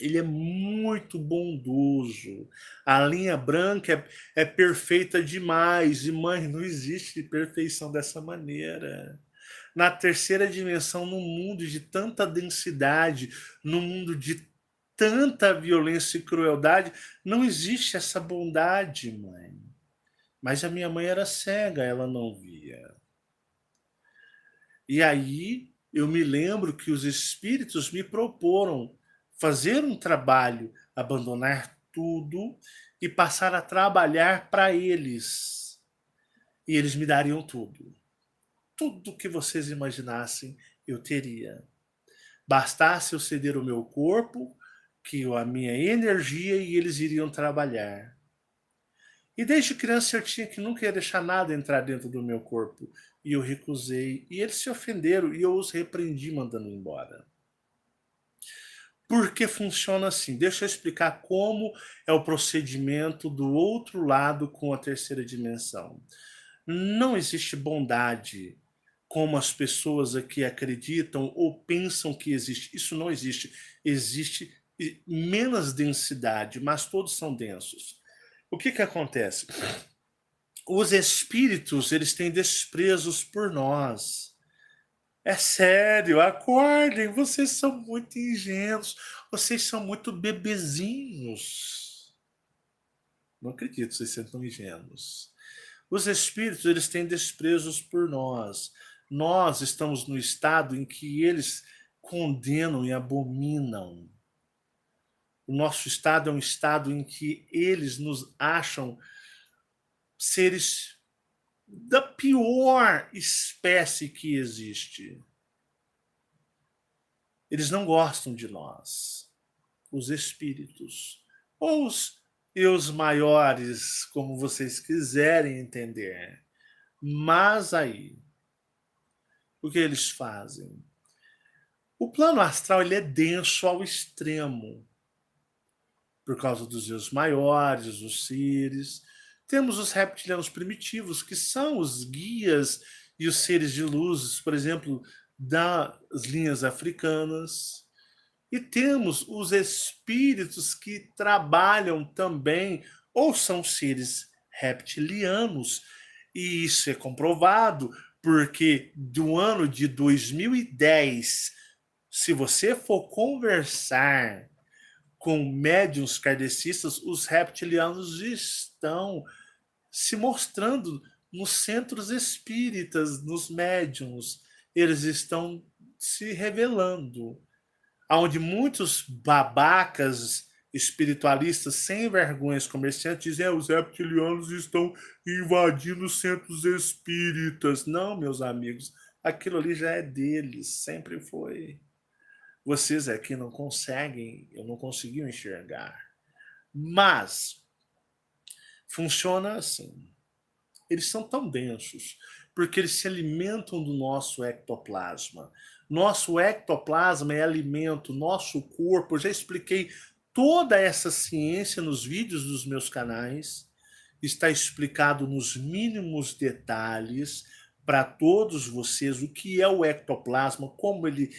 ele é muito bondoso. A linha branca é perfeita demais. E, mãe, não existe perfeição dessa maneira. Na terceira dimensão, num mundo de tanta densidade, num mundo de tanta violência e crueldade, não existe essa bondade, mãe. Mas a minha mãe era cega, ela não via. E aí eu me lembro que os espíritos me proporam fazer um trabalho, abandonar tudo e passar a trabalhar para eles. E eles me dariam tudo. Tudo que vocês imaginassem, eu teria. Bastasse eu ceder o meu corpo, que a minha energia, e eles iriam trabalhar. E desde criança eu tinha que nunca ia deixar nada entrar dentro do meu corpo. E eu recusei. E eles se ofenderam e eu os repreendi mandando embora. Porque funciona assim. Deixa eu explicar como é o procedimento do outro lado com a terceira dimensão. Não existe bondade como as pessoas aqui acreditam ou pensam que existe. Isso não existe. Existe menos densidade, mas todos são densos. O que acontece? Os espíritos, eles têm desprezos por nós. É sério, acordem, vocês são muito ingênuos, vocês são muito bebezinhos. Não acredito que vocês sejam tão ingênuos. Os espíritos, eles têm desprezos por nós. Nós estamos no estado em que eles condenam e abominam. O nosso estado é um estado em que eles nos acham seres da pior espécie que existe. Eles não gostam de nós, os espíritos, ou os eus maiores, como vocês quiserem entender. Mas aí, o que eles fazem? O plano astral ele é denso ao extremo, por causa dos eus maiores, os seres. Temos os reptilianos primitivos, que são os guias e os seres de luz, por exemplo, das linhas africanas. E temos os espíritos que trabalham também, ou são seres reptilianos, e isso é comprovado, porque do ano de 2010, se você for conversar com médiuns kardecistas, os reptilianos estão se mostrando nos centros espíritas, nos médiuns. Eles estão se revelando. Onde muitos babacas espiritualistas sem vergonhas comerciantes dizem os reptilianos estão invadindo os centros espíritas. Não, meus amigos, aquilo ali já é deles, sempre foi. Vocês aqui não conseguem, eu não consegui enxergar. Mas funciona assim. Eles são tão densos porque eles se alimentam do nosso ectoplasma. Nosso ectoplasma é alimento, nosso corpo. Eu já expliquei toda essa ciência nos vídeos dos meus canais. Está explicado nos mínimos detalhes para todos vocês o que é o ectoplasma, como ele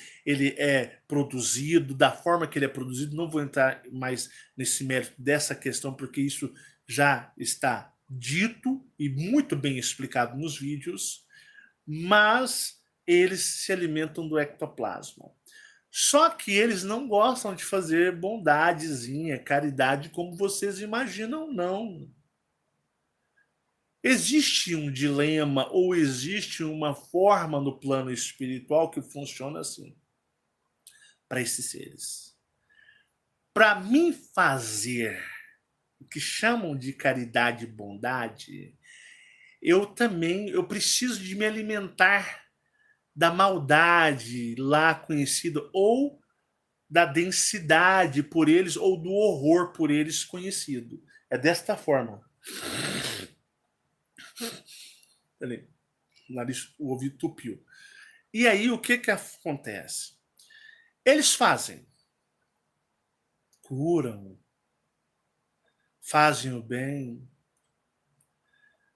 é produzido, da forma que ele é produzido. Não vou entrar mais nesse mérito dessa questão, porque isso já está dito e muito bem explicado nos vídeos, mas eles se alimentam do ectoplasma. Só que eles não gostam de fazer bondadezinha, caridade como vocês imaginam, não. Existe um dilema ou existe uma forma no plano espiritual que funciona assim para esses seres. Para mim fazer o que chamam de caridade e bondade, eu preciso de me alimentar da maldade lá conhecida ou da densidade por eles ou do horror por eles conhecido. É desta forma. Peraí, o nariz, o ouvido tupiu. E aí o que acontece? Eles fazem, curam, fazem o bem,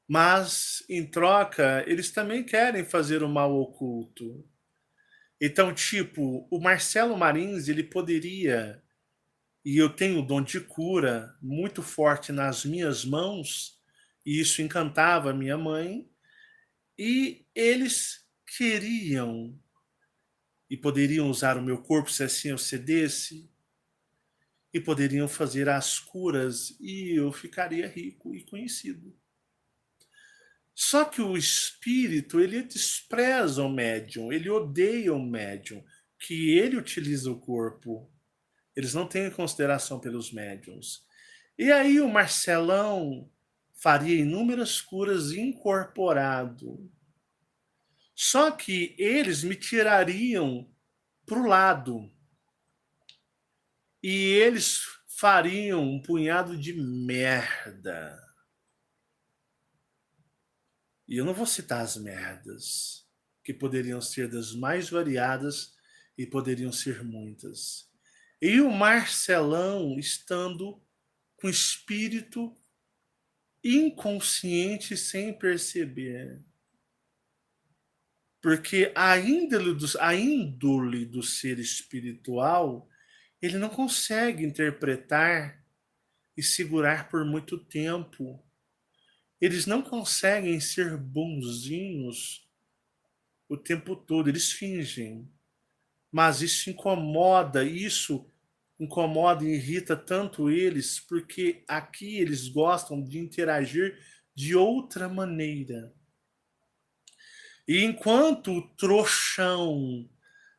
mas em troca eles também querem fazer o mal oculto. Então, tipo, o Marcelo Marins, ele poderia, e eu tenho o dom de cura muito forte nas minhas mãos, e isso encantava a minha mãe, e eles queriam e poderiam usar o meu corpo se assim eu cedesse, e poderiam fazer as curas e eu ficaria rico e conhecido. Só que o espírito, ele despreza o médium, ele odeia o médium, que ele utiliza o corpo. Eles não têm consideração pelos médiums. E aí o Marcelão faria inúmeras curas incorporado. Só que eles me tirariam para o lado. E eles fariam um punhado de merda. E eu não vou citar as merdas, que poderiam ser das mais variadas e poderiam ser muitas. E o Marcelão estando com espírito inconsciente sem perceber. Porque a índole do ser espiritual, ele não consegue interpretar e segurar por muito tempo. Eles não conseguem ser bonzinhos o tempo todo, eles fingem. Mas isso incomoda e irrita tanto eles, porque aqui eles gostam de interagir de outra maneira. E enquanto o trouxão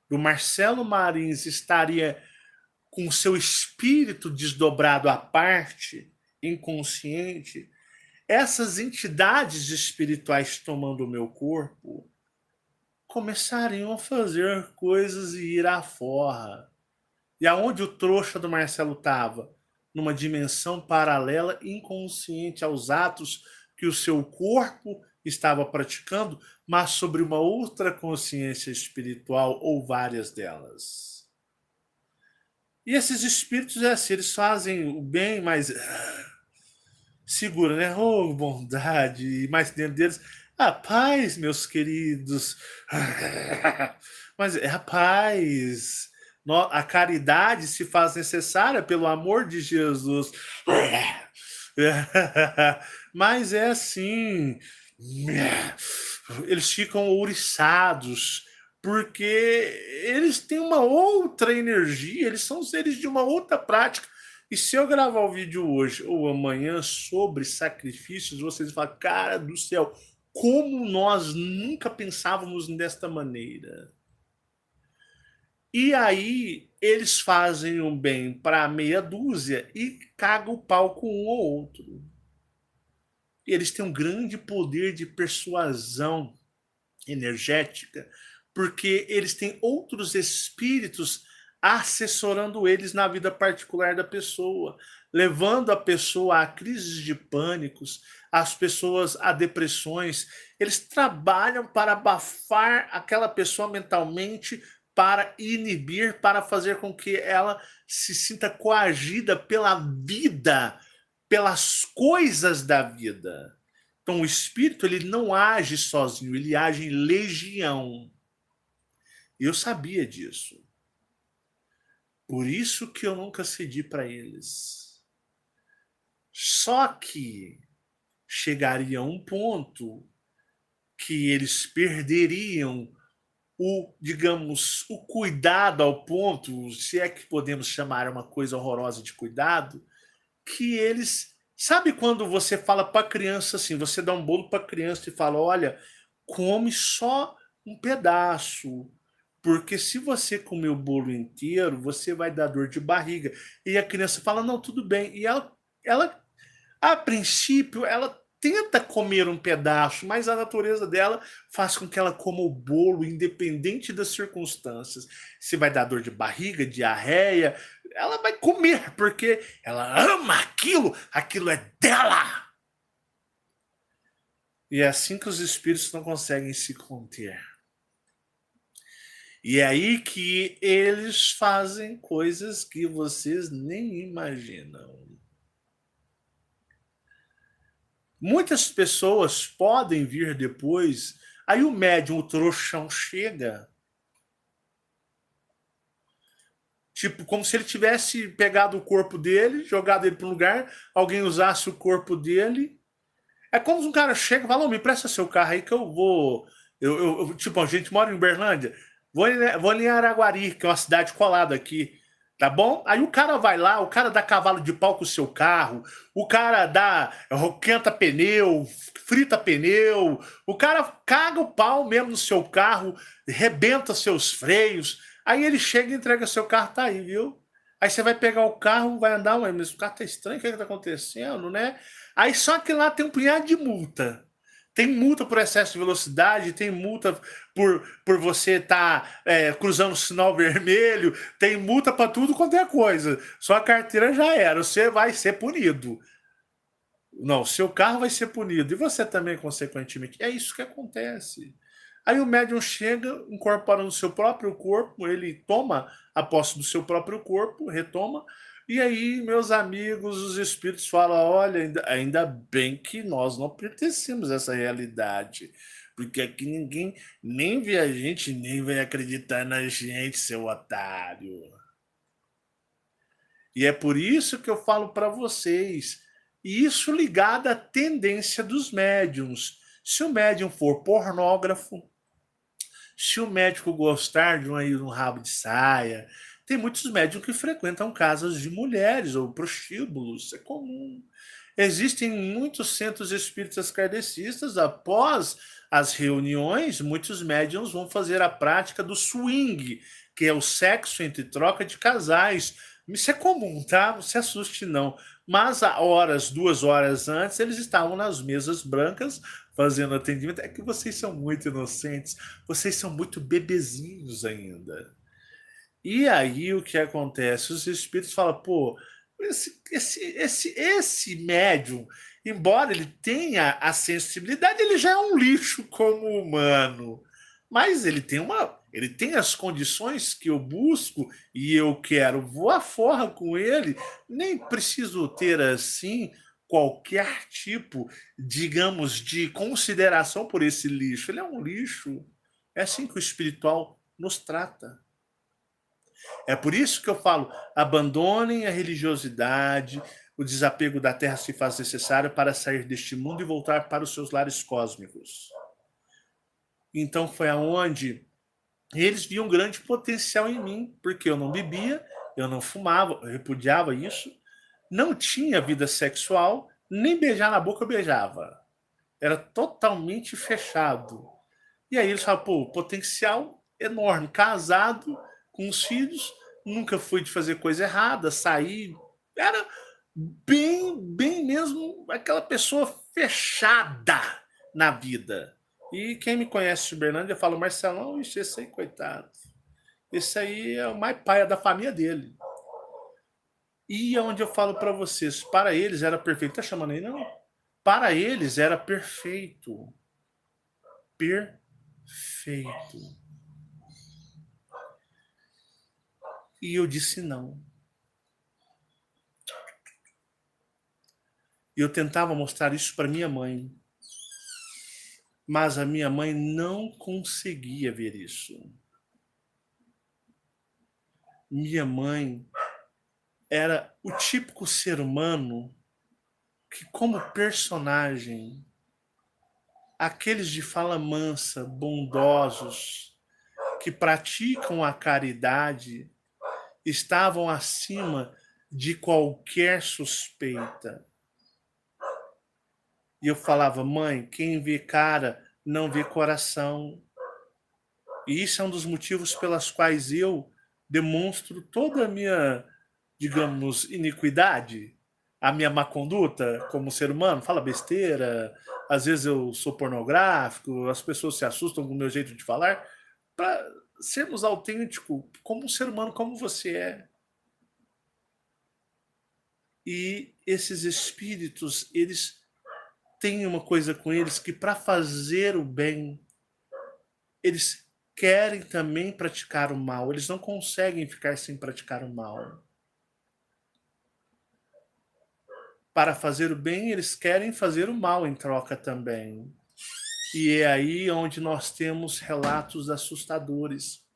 do Marcelo Marins estaria com seu espírito desdobrado à parte, inconsciente, essas entidades espirituais tomando o meu corpo começariam a fazer coisas e ir à forra. E aonde o trouxa do Marcelo estava? Numa dimensão paralela, inconsciente aos atos que o seu corpo estava praticando, mas sobre uma outra consciência espiritual ou várias delas. E esses espíritos é assim, eles fazem o bem, mas segura, né? Oh, bondade, e mais dentro deles, a paz, meus queridos. Mas é a paz. A caridade se faz necessária pelo amor de Jesus. Mas é assim, eles ficam ouriçados, porque eles têm uma outra energia, eles são seres de uma outra prática. E se eu gravar o vídeo hoje ou amanhã sobre sacrifícios, vocês vão falar, cara do céu, como nós nunca pensávamos desta maneira. E aí eles fazem o bem para meia dúzia e cagam o pau com um ou outro. E eles têm um grande poder de persuasão energética, porque eles têm outros espíritos assessorando eles na vida particular da pessoa, levando a pessoa a crises de pânicos, as pessoas a depressões. Eles trabalham para abafar aquela pessoa mentalmente, para inibir, para fazer com que ela se sinta coagida pela vida, pelas coisas da vida. Então o espírito ele não age sozinho, ele age em legião. Eu sabia disso. Por isso que eu nunca cedi para eles. Só que chegaria um ponto que eles perderiam o, digamos, o cuidado ao ponto, se é que podemos chamar uma coisa horrorosa de cuidado, que eles... Sabe quando você fala para a criança assim, você dá um bolo para a criança e fala, olha, come só um pedaço, porque se você comer o bolo inteiro, você vai dar dor de barriga. E a criança fala, não, tudo bem. E ela a princípio, ela tenta comer um pedaço, mas a natureza dela faz com que ela coma o bolo, independente das circunstâncias. Se vai dar dor de barriga, diarreia, ela vai comer, porque ela ama aquilo, aquilo é dela. E é assim que os espíritos não conseguem se conter. E é aí que eles fazem coisas que vocês nem imaginam. Muitas pessoas podem vir depois, aí o médium, o trouxão, chega. Tipo, como se ele tivesse pegado o corpo dele, jogado ele para um lugar, alguém usasse o corpo dele. É como se um cara chega e fala, oh, me presta seu carro aí que eu vou... tipo, a gente mora em Uberlândia, vou em Araguari, que é uma cidade colada aqui. Tá bom? Aí o cara vai lá, o cara dá cavalo de pau com o seu carro, o cara dá quenta pneu, frita pneu, o cara caga o pau mesmo no seu carro, rebenta seus freios. Aí ele chega e entrega seu carro, tá aí, viu? Aí você vai pegar o carro, vai andar, mas o carro tá estranho, o que é que tá acontecendo, né? Aí só que lá tem um punhado de multa. Tem multa por excesso de velocidade, tem multa por você estar cruzando o sinal vermelho, tem multa para tudo quanto é coisa. Sua carteira já era, você vai ser punido. Não, seu carro vai ser punido. E você também, consequentemente. É isso que acontece. Aí o médium chega, incorpora no seu próprio corpo, ele toma a posse do seu próprio corpo, retoma, e aí, meus amigos, os espíritos falam, olha, ainda bem que nós não pertencemos a essa realidade, porque aqui ninguém nem vê a gente, nem vai acreditar na gente, seu otário. E é por isso que eu falo para vocês, isso ligado à tendência dos médiums. Se o médium for pornógrafo, se o médico gostar de um rabo de saia, tem muitos médicos que frequentam casas de mulheres ou prostíbulos, isso é comum. Existem muitos centros espíritas kardecistas, após as reuniões, muitos médiums vão fazer a prática do swing, que é o sexo entre troca de casais. Isso é comum, tá? Não se assuste não. Mas há horas, 2 horas antes, eles estavam nas mesas brancas fazendo atendimento. É que vocês são muito inocentes, vocês são muito bebezinhos ainda. E aí o que acontece? Os espíritos falam, pô, esse médium, embora ele tenha a sensibilidade, ele já é um lixo como humano. Mas ele tem as condições que eu busco e eu quero voar forra com ele. Nem preciso ter assim qualquer tipo, digamos, de consideração por esse lixo. Ele é um lixo. É assim que o espiritual nos trata. É por isso que eu falo: abandonem a religiosidade, o desapego da terra se faz necessário para sair deste mundo e voltar para os seus lares cósmicos. Então foi aonde eles viam um grande potencial em mim, porque eu não bebia, eu não fumava, eu repudiava isso, não tinha vida sexual, nem beijar na boca eu beijava. Era totalmente fechado. E aí eles falam, pô, potencial enorme, casado, com os filhos, nunca fui de fazer coisa errada, sair, era bem mesmo aquela pessoa fechada na vida. E quem me conhece de Uberlândia fala, Marcelão, ixi, esse aí, coitado. Esse aí é o mais paia da família dele. E é onde eu falo para vocês, para eles era perfeito. Tá chamando aí, não? Para eles era perfeito. Perfeito. E eu disse não. E eu tentava mostrar isso para minha mãe. Mas a minha mãe não conseguia ver isso. Minha mãe era o típico ser humano que, como personagem, aqueles de fala mansa, bondosos, que praticam a caridade, estavam acima de qualquer suspeita. E eu falava, mãe, quem vê cara não vê coração. E isso é um dos motivos pelas quais eu demonstro toda a minha, digamos, iniquidade, a minha má conduta como ser humano, fala besteira, às vezes eu sou pornográfico, as pessoas se assustam com o meu jeito de falar, para sermos autênticos como um ser humano como você é. E esses espíritos, eles têm uma coisa com eles que para fazer o bem, eles querem também praticar o mal, eles não conseguem ficar sem praticar o mal. Para fazer o bem, eles querem fazer o mal em troca também. E é aí onde nós temos relatos assustadores.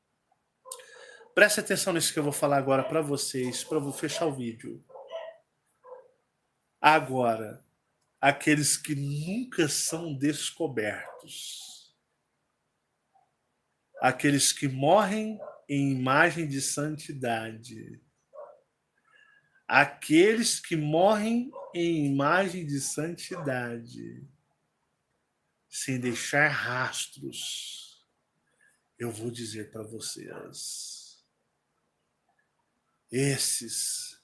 Preste atenção nisso que eu vou falar agora para vocês, para eu fechar o vídeo. Agora, aqueles que nunca são descobertos. Aqueles que morrem em imagem de santidade. Aqueles que morrem em imagem de santidade, sem deixar rastros, eu vou dizer para vocês, esses,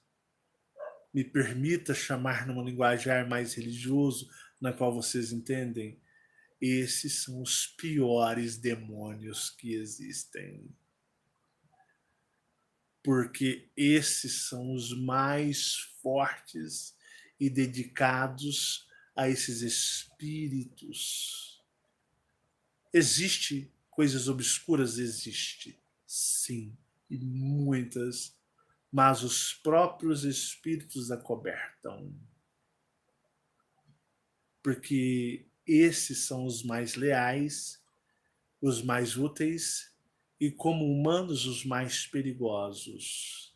me permita chamar numa linguajar mais religioso, na qual vocês entendem, esses são os piores demônios que existem. Porque esses são os mais fortes e dedicados a esses espíritos. Existe coisas obscuras? Existe, sim, e muitas, mas os próprios espíritos acobertam. Porque esses são os mais leais, os mais úteis e, como humanos, os mais perigosos.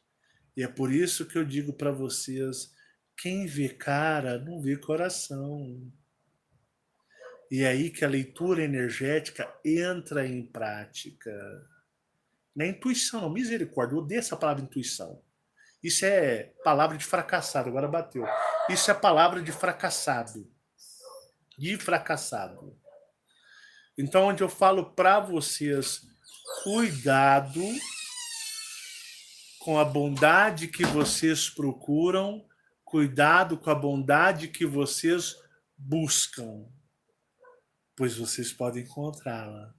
E é por isso que eu digo para vocês, quem vê cara não vê coração. E é aí que a leitura energética entra em prática. Não é intuição, não, misericórdia, eu odeio essa palavra intuição. Isso é palavra de fracassado, agora bateu. Isso é palavra de fracassado. De fracassado. Então, onde eu falo para vocês, cuidado com a bondade que vocês procuram, cuidado com a bondade que vocês buscam, pois vocês podem encontrá-la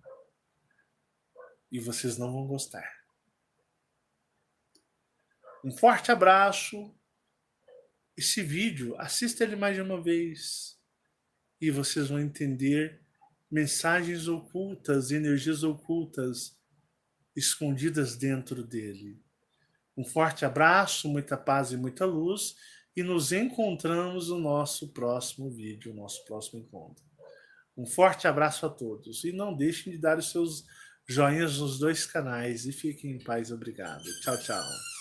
e vocês não vão gostar. Um forte abraço. Esse vídeo, assista ele mais de uma vez e vocês vão entender mensagens ocultas, energias ocultas escondidas dentro dele. Um forte abraço, muita paz e muita luz, e nos encontramos no nosso próximo vídeo, nosso próximo encontro. Um forte abraço a todos, e não deixem de dar os seus joinhas nos dois canais e fiquem em paz. Obrigado. Tchau, tchau.